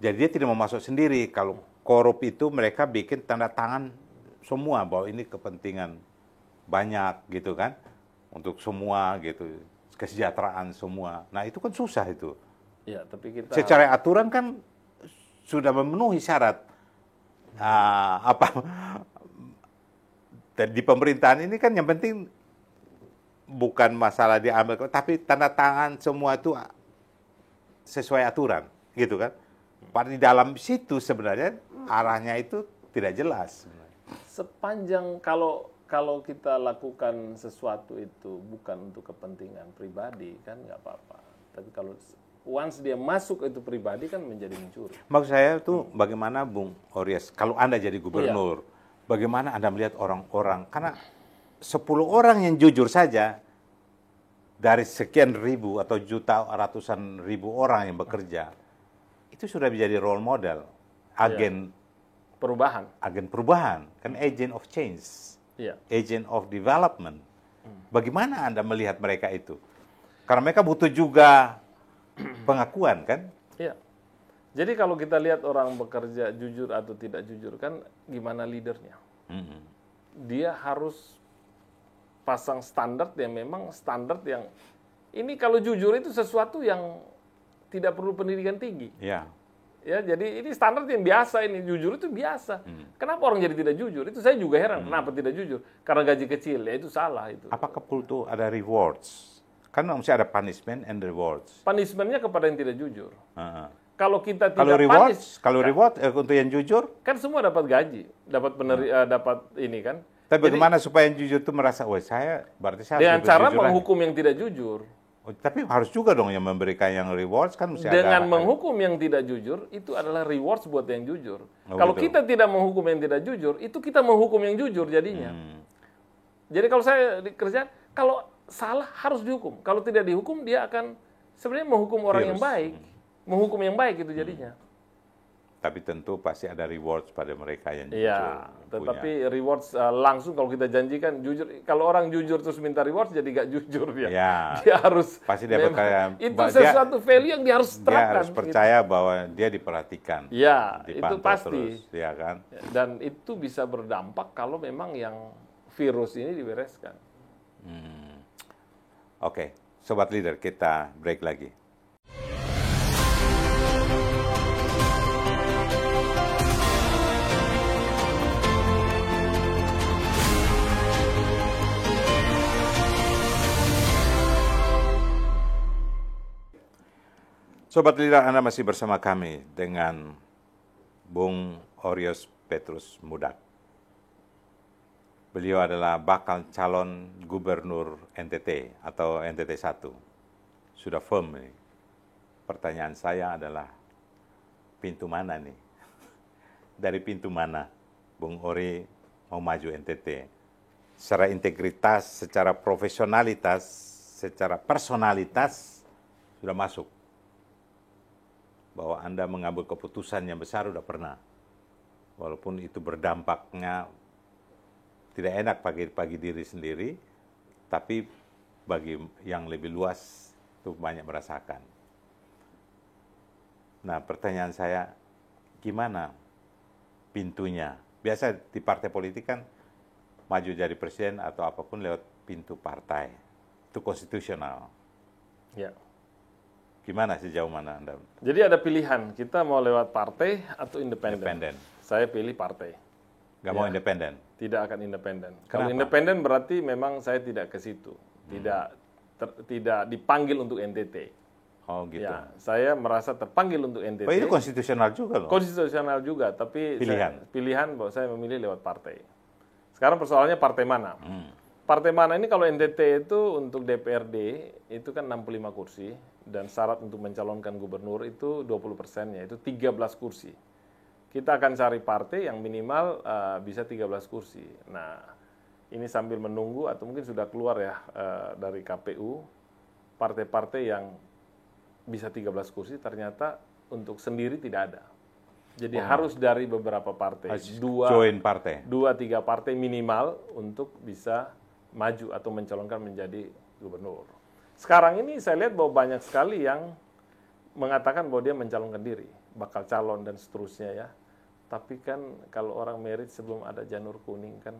Jadi dia tidak mau masuk sendiri. Kalau korup itu mereka bikin tanda tangan semua bahwa ini kepentingan banyak gitu kan, untuk semua gitu, kesejahteraan semua. Nah itu kan susah itu. Ya, tapi kita secara aturan kan sudah memenuhi syarat dan di pemerintahan ini kan yang penting bukan masalah diambil, tapi tanda tangan semua itu sesuai aturan, gitu kan. Pada di dalam situ sebenarnya arahnya itu tidak jelas. Sepanjang kalau kita lakukan sesuatu itu bukan untuk kepentingan pribadi kan nggak apa-apa. Tapi kalau once dia masuk itu pribadi kan menjadi mencuri. Maksud saya tuh bagaimana Bung Ories, kalau Anda jadi gubernur, bagaimana Anda melihat orang-orang, karena 10 orang yang jujur saja dari sekian ribu atau juta ratusan ribu orang yang bekerja, itu sudah menjadi role model, agen perubahan, kan agent of change, agent of development. Bagaimana Anda melihat mereka itu? Karena mereka butuh juga pengakuan kan? Iya. Jadi kalau kita lihat orang bekerja jujur atau tidak jujur kan gimana leadernya. Dia harus pasang standar yang memang standar yang ini kalau jujur itu sesuatu yang tidak perlu pendidikan tinggi. Ya. Ya, jadi ini standar yang biasa ini, jujur itu biasa. Kenapa orang jadi tidak jujur? Itu saya juga heran, kenapa tidak jujur? Karena gaji kecil, ya itu salah itu. Apakah perlu ada rewards? Kan mesti ada punishment and rewards. Punishment-nya kepada yang tidak jujur. Heeh. Kalau kita Kalau tidak rewards, punish, kalau reward untuk yang jujur, kan semua dapat gaji, dapat dapat ini kan. tapi Jadi, bagaimana supaya yang jujur itu merasa, wah saya berarti saya dengan harus cara jujur lagi. menghukum yang tidak jujur. Oh, tapi harus juga dong yang memberikan yang rewards kan mesti Dengan ada. menghukum yang tidak jujur, itu adalah rewards buat yang jujur. Oh, Kalau gitu. kita tidak menghukum yang tidak jujur, itu kita menghukum yang jujur jadinya. Jadi kalau saya di kerjaan, kalau salah harus dihukum. Kalau tidak dihukum, dia akan sebenarnya menghukum orang yang Virus. baik. Menghukum yang baik itu jadinya. Tapi tentu pasti ada rewards pada mereka yang jujur. Iya, punya. tetapi rewards langsung kalau kita janjikan jujur. Kalau orang jujur terus minta rewards jadi gak jujur dia. Ya. Dia harus Pasti dia memang- berkaya. itu Dia- sesuatu value yang dia harus Dia terapkan. harus percaya bahwa dia diperhatikan. Iya, itu Dipantau pasti. terus, ya kan? Dan itu bisa berdampak kalau memang yang virus ini dibereskan. Oke, Sobat Leader, kita break lagi. Sobat Leader, Anda masih bersama kami dengan Bung Orios Petrus Mudak. Beliau adalah bakal calon gubernur NTT atau NTT 1. Sudah firm nih. Pertanyaan saya adalah, pintu mana nih? Dari pintu mana Bung Ori mau maju NTT? Secara integritas, secara profesionalitas, secara personalitas, sudah masuk. Bahwa Anda mengambil keputusan yang besar sudah pernah. Walaupun itu berdampaknya tidak enak bagi diri sendiri, tapi bagi yang lebih luas itu banyak merasakan. Nah, pertanyaan saya, gimana pintunya? Biasa di partai politik kan maju jadi presiden atau apapun lewat pintu partai. Itu konstitusional. Ya. Gimana sejauh mana Anda? Jadi ada pilihan, kita mau lewat partai atau independen. Independen. Saya pilih partai. Nggak mau independen? Tidak akan independen. Kalau Kenapa? independen berarti memang saya tidak ke situ. Tidak dipanggil untuk NTT. Oh gitu. Ya, saya merasa terpanggil untuk NTT. Oh, itu konstitusional juga loh. Konstitusional juga, tapi Pilihan. pilihan bahwa saya memilih lewat partai. Sekarang persoalannya partai mana? Partai mana ini kalau NTT itu untuk DPRD itu kan 65 kursi dan syarat untuk mencalonkan gubernur itu 20%-nya, itu 13 kursi. Kita akan cari partai yang minimal bisa 13 kursi. Nah, ini sambil menunggu atau mungkin sudah keluar ya dari KPU partai-partai yang bisa 13 kursi ternyata untuk sendiri tidak ada. Jadi harus dari beberapa partai, Join partai. 2-3 partai minimal untuk bisa maju atau mencalonkan menjadi gubernur. Sekarang ini saya lihat bahwa banyak sekali yang mengatakan bahwa dia mencalonkan diri, bakal calon dan seterusnya ya. Tapi kan kalau orang merit sebelum ada janur kuning kan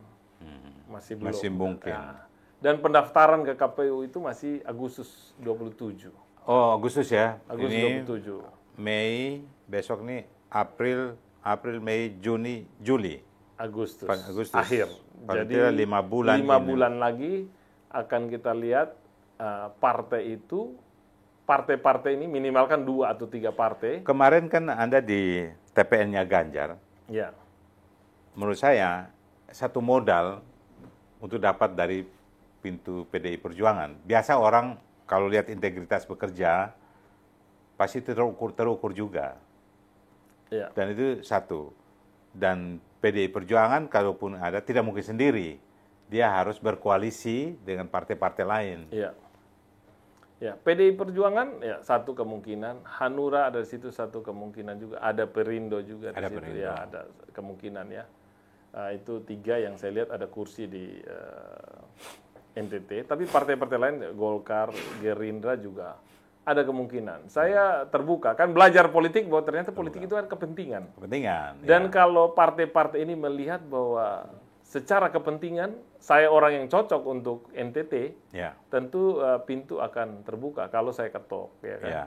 masih belum. Masih mungkin. Nah, dan pendaftaran ke KPU itu masih Agustus 27. Oh, Agustus ya. Agustus Ini 27. Mei, besok nih April, Mei, Juni, Juli. Agustus. Akhir. Jadi 5 bulan. 5 bulan lagi akan kita lihat partai itu, partai-partai ini minimalkan 2 atau 3 partai. Kemarin kan Anda di TPN-nya Ganjar. Ya. Menurut saya, satu modal untuk dapat dari pintu PDI Perjuangan. Biasa orang kalau lihat integritas bekerja, pasti terukur juga. Ya. Dan itu satu. Dan PDI Perjuangan kalaupun ada tidak mungkin sendiri. Dia harus berkoalisi dengan partai-partai lain. Iya. Ya, PDI Perjuangan ya satu kemungkinan, Hanura ada di situ satu kemungkinan juga, ada Perindo juga di Ada situ Perindo. ya, ada kemungkinan ya. Itu 3 yang saya lihat ada kursi di NTT, tapi partai-partai lain Golkar, Gerindra juga ada kemungkinan. Saya terbuka, kan belajar politik bahwa ternyata politik itu kan kepentingan. Kepentingan. Dan kalau partai-partai ini melihat bahwa secara kepentingan saya orang yang cocok untuk NTT, ya. tentu pintu akan terbuka kalau saya ketok, ya kan. Ya.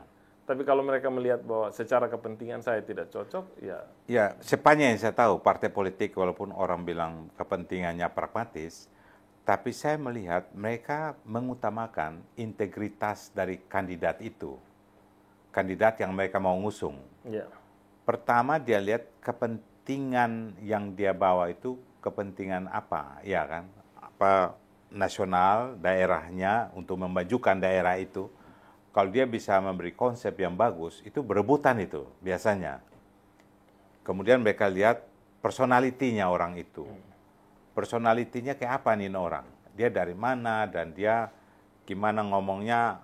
Tapi kalau mereka melihat bahwa secara kepentingan saya tidak cocok, ya Ya, sepanjang yang saya tahu, partai politik walaupun orang bilang kepentingannya pragmatis, tapi saya melihat mereka mengutamakan integritas dari kandidat itu. Kandidat yang mereka mau ngusung. ya, Pertama dia lihat kepentingan yang dia bawa itu kepentingan apa, ya kan? Apa nasional, daerahnya untuk memajukan daerah itu. Kalau dia bisa memberi konsep yang bagus, itu berebutan itu biasanya. Kemudian mereka lihat personalitinya orang itu. Personalitinya kayak apa nih orang? Dia dari mana dan dia gimana ngomongnya,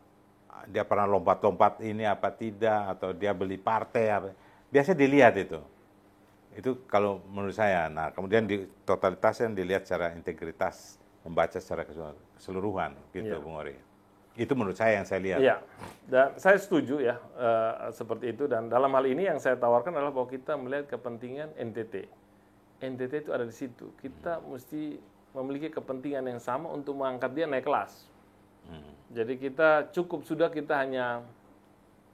dia pernah lompat-lompat ini apa tidak, atau dia beli partai apa. Biasa dilihat itu. Itu kalau menurut saya. Nah, kemudian di totalitasnya dilihat secara integritas, membaca secara keseluruhan gitu, Bung Ori. Itu menurut saya yang saya lihat. iya. Dan saya setuju ya seperti itu. Dan dalam hal ini yang saya tawarkan adalah bahwa kita melihat kepentingan NTT. NTT itu ada di situ. Kita mesti memiliki kepentingan yang sama untuk mengangkat dia naik kelas. Jadi kita cukup sudah kita hanya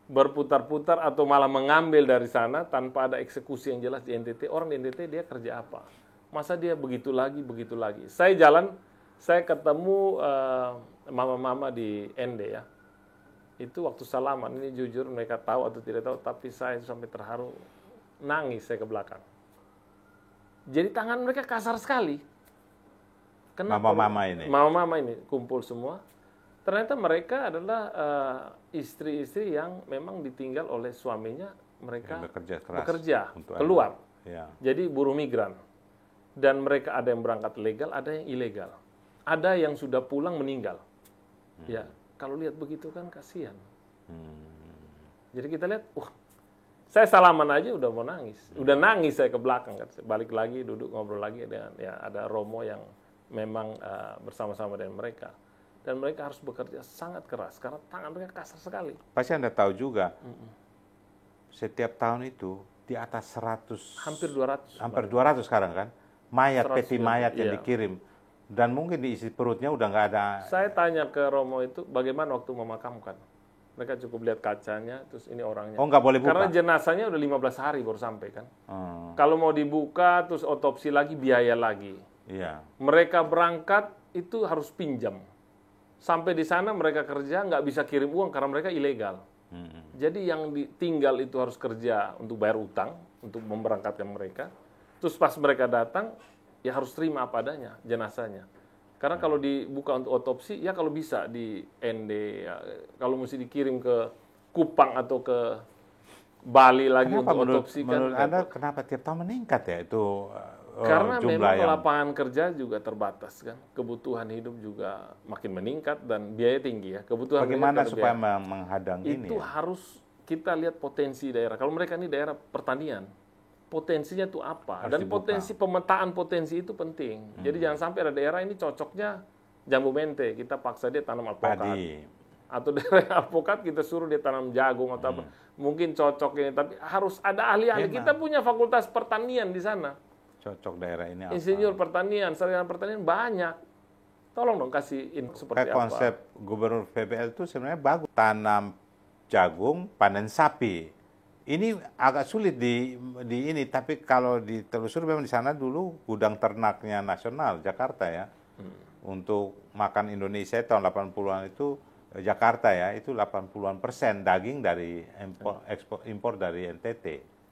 berputar-putar atau malah mengambil dari sana tanpa ada eksekusi yang jelas di NTT. Orang di NTT dia kerja apa? Masa dia begitu lagi, begitu lagi. Saya jalan, saya ketemu mama-mama di ND ya. Itu waktu salaman, ini jujur mereka tahu atau tidak tahu, tapi saya sampai terharu, nangis saya ke belakang. Jadi tangan mereka kasar sekali. Kenapa? Mama-mama ini. Mama-mama ini kumpul semua. Ternyata mereka adalah istri-istri yang memang ditinggal oleh suaminya, mereka bekerja untuk keluar. Ya. Jadi buruh migran. Dan mereka ada yang berangkat legal, ada yang ilegal. Ada yang sudah pulang meninggal. Ya, kalau lihat begitu kan kasihan. Jadi kita lihat, saya salaman aja udah mau nangis. Udah nangis saya ke belakang kan. Balik lagi duduk ngobrol lagi dengan ya ada Romo yang memang bersama-sama dengan mereka. Dan mereka harus bekerja sangat keras karena tangan mereka kasar sekali. Pasti Anda tahu juga, setiap tahun itu di atas 100, Hampir 200. hampir 200 sekarang kan, mayat, 100 peti mayat yang iya. dikirim. Dan mungkin di isi perutnya udah nggak ada. Saya tanya ke Romo itu, bagaimana waktu memakamkan? Mereka cukup lihat kacanya, terus ini orangnya. Oh, nggak boleh buka? Karena jenazahnya udah 15 hari baru sampai kan. Kalau mau dibuka, terus otopsi lagi, biaya lagi. Iya. Mereka berangkat, itu harus pinjam. Sampai di sana mereka kerja, nggak bisa kirim uang karena mereka ilegal. Jadi yang tinggal itu harus kerja untuk bayar utang, untuk memberangkatkan mereka. Terus pas mereka datang, ya harus terima apa adanya jenazahnya. Karena kalau dibuka untuk otopsi, ya kalau bisa di ND, ya, kalau mesti dikirim ke Kupang atau ke Bali lagi Kenapa untuk otopsi kan. menurut Anda kenapa tiap tahun meningkat ya itu Karena jumlah memang yang lapangan kerja juga terbatas kan, kebutuhan hidup juga makin meningkat dan biaya tinggi ya. Kebutuhan bagaimana meningkat, supaya biaya. menghadang ini? Itu harus kita lihat potensi daerah. Kalau mereka ini daerah pertanian, potensinya itu apa? Harus Dan dibuka. pemetaan potensi itu penting. Jadi jangan sampai ada daerah ini cocoknya jambu mente, kita paksa dia tanam alpukat. Padi. Atau daerah alpukat kita suruh dia tanam jagung atau apa. Mungkin cocok ini, tapi harus ada ahli-ahli. Memang. Kita punya fakultas pertanian di sana. Cocok daerah ini apa? Insinyur pertanian, sarjana pertanian banyak. Tolong dong kasih info seperti Kayak konsep Gubernur PBL itu sebenarnya bagus. Tanam jagung, panen sapi. Ini agak sulit di ini, tapi kalau ditelusuri memang di sana dulu gudang ternaknya nasional Jakarta ya. Untuk makan Indonesia tahun 80-an itu Jakarta ya, itu 80-an% daging dari impor dari NTT.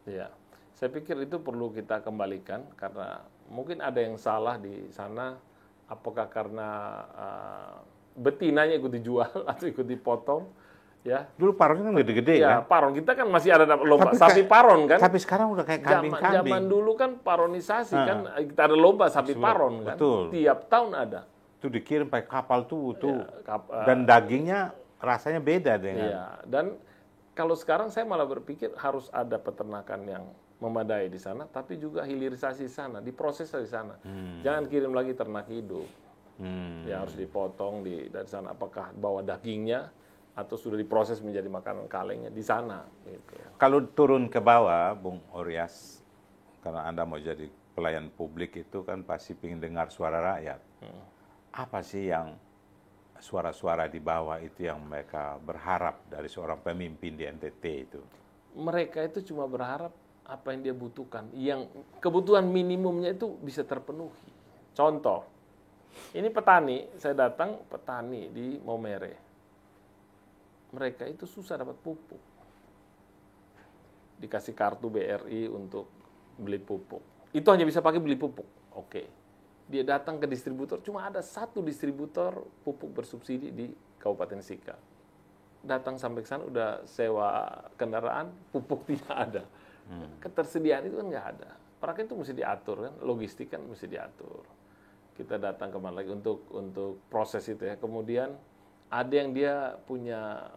Iya. Saya pikir itu perlu kita kembalikan karena mungkin ada yang salah di sana. Apakah karena betinanya ikut dijual atau ikut dipotong? Ya. Dulu paronnya kan gede-gede Ya, kan? paron kita kan masih ada lomba Tapi sapi paron kan? Tapi sekarang udah kayak kambing-kambing. Zaman dulu kan paronisasi kan kita ada lomba sapi paron kan. Betul. Tiap tahun ada. Itu dikirim pakai kapal tuh. Ya, Dan dagingnya rasanya beda dengan. Iya, dan kalau sekarang saya malah berpikir harus ada peternakan yang memadai di sana, tapi juga hilirisasi di sana, diproses dari sana. Jangan kirim lagi ternak hidup. Ya harus dipotong dari sana. Apakah bawa dagingnya atau sudah diproses menjadi makanan kalengnya di sana. Gitu. Kalau turun ke bawah, Bung Oryas, karena Anda mau jadi pelayan publik itu kan pasti ingin dengar suara rakyat. Apa sih yang suara-suara di bawah itu yang mereka berharap dari seorang pemimpin di NTT itu? Mereka itu cuma berharap apa yang dia butuhkan, yang kebutuhan minimumnya itu bisa terpenuhi. Contoh, ini petani, saya datang petani di Maumere. Mereka itu susah dapat pupuk. Dikasih kartu BRI untuk beli pupuk. Itu hanya bisa pakai beli pupuk. Oke. Dia datang ke distributor, cuma ada satu distributor pupuk bersubsidi di Kabupaten Sika. Datang sampai ke sana udah sewa kendaraan, pupuk tidak ada. Ketersediaan itu kan nggak ada. Perangkat itu mesti diatur kan, logistik kan mesti diatur. Kita datang kemana lagi untuk proses itu ya. Kemudian ada yang dia punya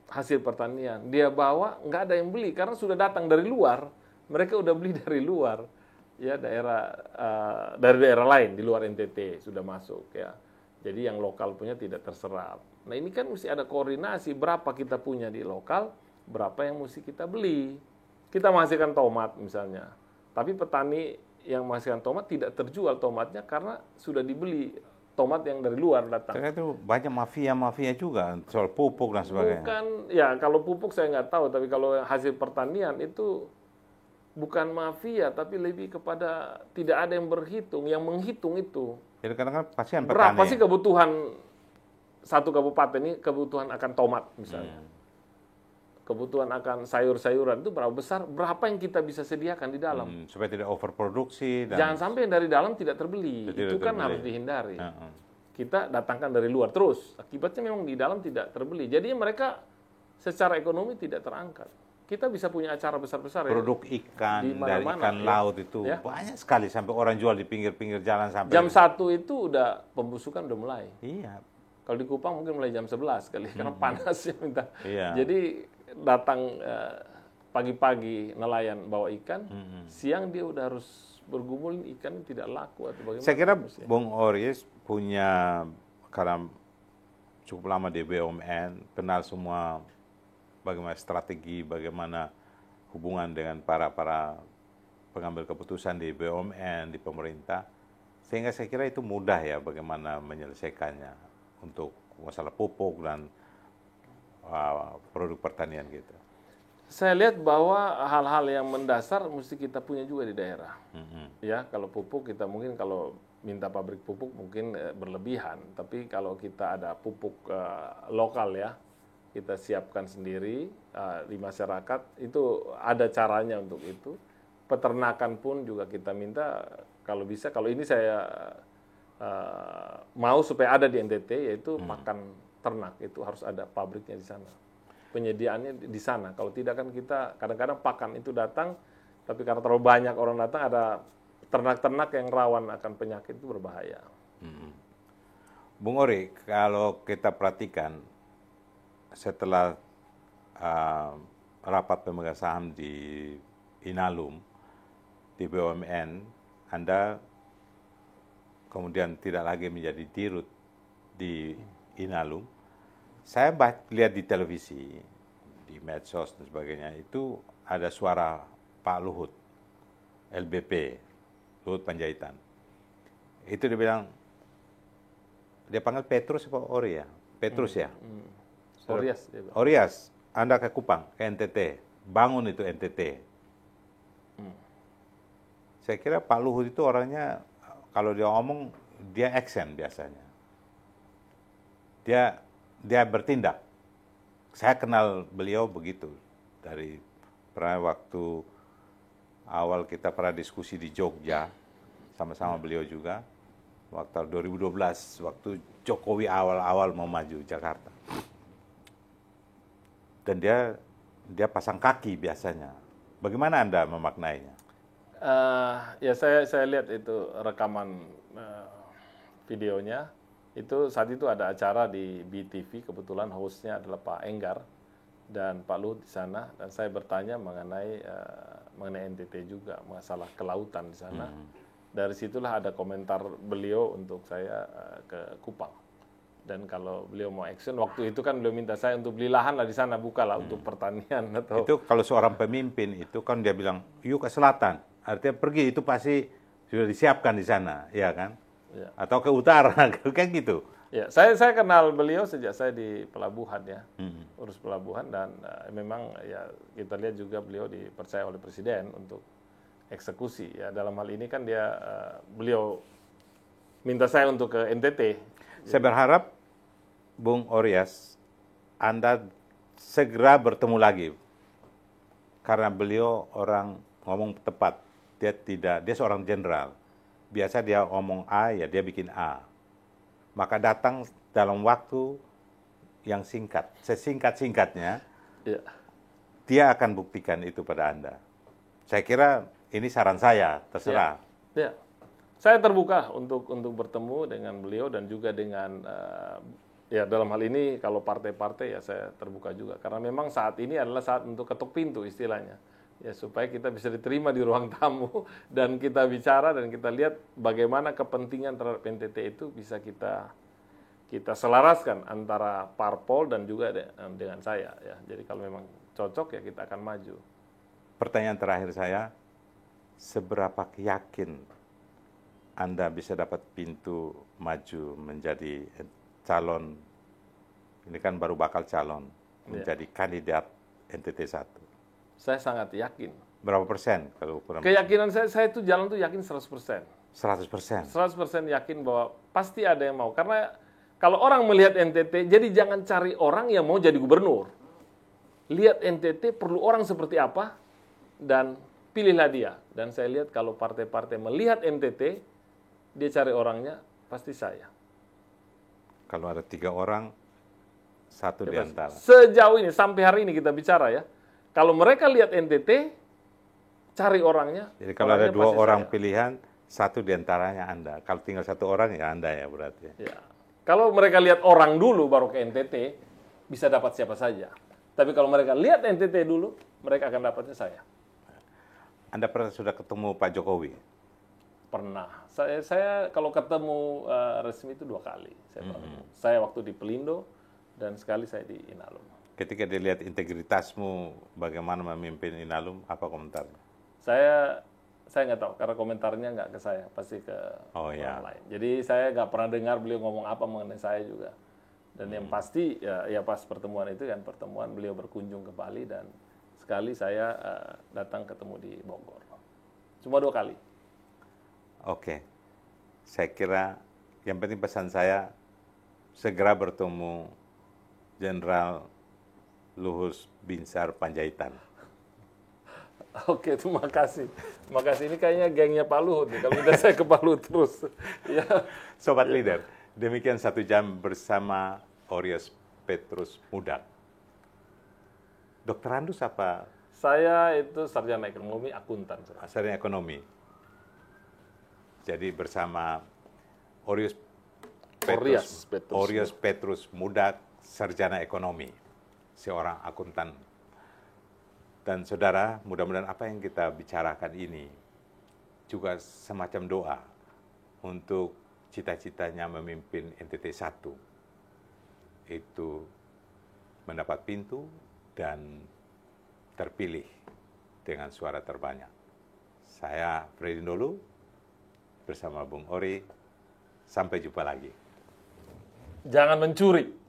hasil pertanian, dia bawa nggak ada yang beli karena sudah datang dari luar. Mereka udah beli dari luar. Ya dari daerah lain di luar NTT sudah masuk ya. Jadi yang lokal punya tidak terserap. Nah ini kan mesti ada koordinasi berapa kita punya di lokal, berapa yang mesti kita beli. Kita menghasilkan tomat misalnya, tapi petani yang menghasilkan tomat tidak terjual tomatnya karena sudah dibeli tomat yang dari luar datang. Karena itu banyak mafia juga soal pupuk dan sebagainya. Bukan, ya kalau pupuk saya nggak tahu, tapi kalau hasil pertanian itu bukan mafia, tapi lebih kepada tidak ada yang berhitung, yang menghitung itu. Jadi kadang-kadang pasien petani. Berapa sih kebutuhan satu kabupaten ini, kebutuhan akan tomat misalnya. Kebutuhan akan sayur-sayuran itu berapa besar, berapa yang kita bisa sediakan di dalam. Supaya tidak overproduksi. Dan jangan sampai yang dari dalam tidak terbeli, itu kan harus dihindari. Kita datangkan dari luar terus, akibatnya memang di dalam tidak terbeli. Jadi mereka secara ekonomi tidak terangkat. Kita bisa punya acara besar-besar produk ya, ikan dari ikan laut itu banyak sekali sampai orang jual di pinggir-pinggir jalan sampai jam 1 itu udah pembusukan udah mulai. Iya. Kalau di Kupang mungkin mulai jam 11 kali karena panas ya minta. Iya. Jadi datang pagi-pagi nelayan bawa ikan, siang dia udah harus bergumul ikan tidak laku atau bagaimana. Saya kira Bung Oris punya karena cukup lama di BUMN, kenal semua bagaimana strategi, bagaimana hubungan dengan para pengambil keputusan di BUMN, di pemerintah, sehingga saya kira itu mudah ya bagaimana menyelesaikannya untuk masalah pupuk dan produk pertanian gitu. Saya lihat bahwa hal-hal yang mendasar mesti kita punya juga di daerah. Ya, kalau pupuk kita mungkin kalau minta pabrik pupuk mungkin berlebihan, tapi kalau kita ada pupuk lokal ya, kita siapkan sendiri di masyarakat, itu ada caranya untuk itu. Peternakan pun juga kita minta, kalau bisa, kalau ini saya mau supaya ada di NTT, yaitu pakan ternak, itu harus ada pabriknya di sana. Penyediaannya di sana, kalau tidak kan kita kadang-kadang pakan itu datang, tapi karena terlalu banyak orang datang, ada ternak-ternak yang rawan akan penyakit, itu berbahaya. Bung Ori, kalau kita perhatikan, setelah rapat pemegang saham di Inalum, di BUMN, Anda kemudian tidak lagi menjadi dirut di Inalum. Saya lihat di televisi, di medsos dan sebagainya, itu ada suara Pak Luhut, LBP, Luhut Panjaitan. Itu dia bilang, dia panggil Petrus apa Ori ya? Petrus ya? Orias. Orias, Anda ke Kupang, ke NTT, bangun itu NTT. Saya kira Pak Luhut itu orangnya, kalau dia ngomong, dia action biasanya. Dia bertindak. Saya kenal beliau begitu. Dari waktu awal kita pernah diskusi di Jogja, sama-sama beliau juga. Waktu 2012, waktu Jokowi awal-awal mau maju Jakarta. Dan dia pasang kaki biasanya. Bagaimana Anda memaknainya? Ya saya lihat itu rekaman videonya. Itu saat itu ada acara di BTV, kebetulan hostnya adalah Pak Enggar dan Pak Luhut di sana. Dan saya bertanya mengenai NTT juga, masalah kelautan di sana. Dari situlah ada komentar beliau untuk saya ke Kupang. Dan kalau beliau mau action, waktu itu kan beliau minta saya untuk beli lahan lah di sana, bukalah untuk pertanian atau. Itu kalau seorang pemimpin itu kan dia bilang, yuk ke selatan, artinya pergi itu pasti sudah disiapkan di sana, ya kan? Ya. Atau ke utara, kan gitu. Ya, saya kenal beliau sejak saya di pelabuhan ya, urus pelabuhan dan memang ya kita lihat juga beliau dipercaya oleh presiden untuk eksekusi ya. Dalam hal ini kan beliau minta saya untuk ke NTT. Saya berharap Bung Oryas, Anda segera bertemu lagi karena beliau orang ngomong tepat. Dia seorang jenderal. Biasa dia ngomong A ya dia bikin A. Maka datang dalam waktu yang singkat, sesingkat-singkatnya, Ya. dia akan buktikan itu pada Anda. Saya kira ini saran saya, terserah. Ya. Saya terbuka untuk bertemu dengan beliau dan juga dengan ya dalam hal ini kalau partai-partai ya saya terbuka juga karena memang saat ini adalah saat untuk ketuk pintu istilahnya. Ya supaya kita bisa diterima di ruang tamu dan kita bicara dan kita lihat bagaimana kepentingan terhadap NTT itu bisa kita selaraskan antara parpol dan juga dengan saya ya. Jadi kalau memang cocok ya kita akan maju. Pertanyaan terakhir saya, seberapa yakin Anda bisa dapat pintu maju menjadi calon, ini kan baru bakal calon, menjadi kandidat NTT 1? Saya sangat yakin. Berapa persen kalau ukuran? Keyakinan saya itu jalan tuh yakin 100%. 100%. 100% yakin bahwa pasti ada yang mau. Karena kalau orang melihat NTT, jadi jangan cari orang yang mau jadi gubernur. Lihat NTT perlu orang seperti apa, dan pilihlah dia. Dan saya lihat kalau partai-partai melihat NTT, dia cari orangnya, pasti saya. Kalau ada 3 orang, 1 di antara. Sejauh ini, sampai hari ini kita bicara ya, kalau mereka lihat NTT, cari orangnya. Jadi kalau ada 2 orang pilihan, 1 di antaranya Anda. Kalau tinggal 1 orang ya Anda ya berarti. Ya. Kalau mereka lihat orang dulu baru ke NTT, bisa dapat siapa saja. Tapi kalau mereka lihat NTT dulu, mereka akan dapatnya saya. Anda pernah sudah ketemu Pak Jokowi? Pernah. Saya kalau ketemu resmi itu 2 kali. Saya waktu di Pelindo dan sekali saya di Inalum. Ketika dilihat integritasmu, bagaimana memimpin Inalum, apa komentarnya? Saya nggak tahu, karena komentarnya nggak ke saya, pasti ke orang lain. Jadi saya nggak pernah dengar beliau ngomong apa mengenai saya juga. Dan yang pasti, ya pas pertemuan itu kan, pertemuan beliau berkunjung ke Bali dan sekali saya datang ketemu di Bogor. Cuma 2 kali. Oke. Saya kira yang penting pesan saya, segera bertemu Jenderal Luhus Binsar Panjaitan. Oke, terima kasih. Terima kasih. Ini kayaknya gengnya Pak Luhut nih. Kalau udah saya ke Pak Luhut terus. Ya. Sobat Leader, demikian 1 jam bersama Oryas Petrus Mudak. Dokter Andus apa? Saya itu sarjana ekonomi akuntan. Sarjana ekonomi. Jadi bersama Oryas Petrus Mudak, sarjana ekonomi, seorang akuntan. Dan saudara, mudah-mudahan apa yang kita bicarakan ini juga semacam doa untuk cita-citanya memimpin NTT 1. Itu mendapat pintu dan terpilih dengan suara terbanyak. Saya Freddy Ndolu bersama Bung Ori. Sampai jumpa lagi. Jangan mencuri.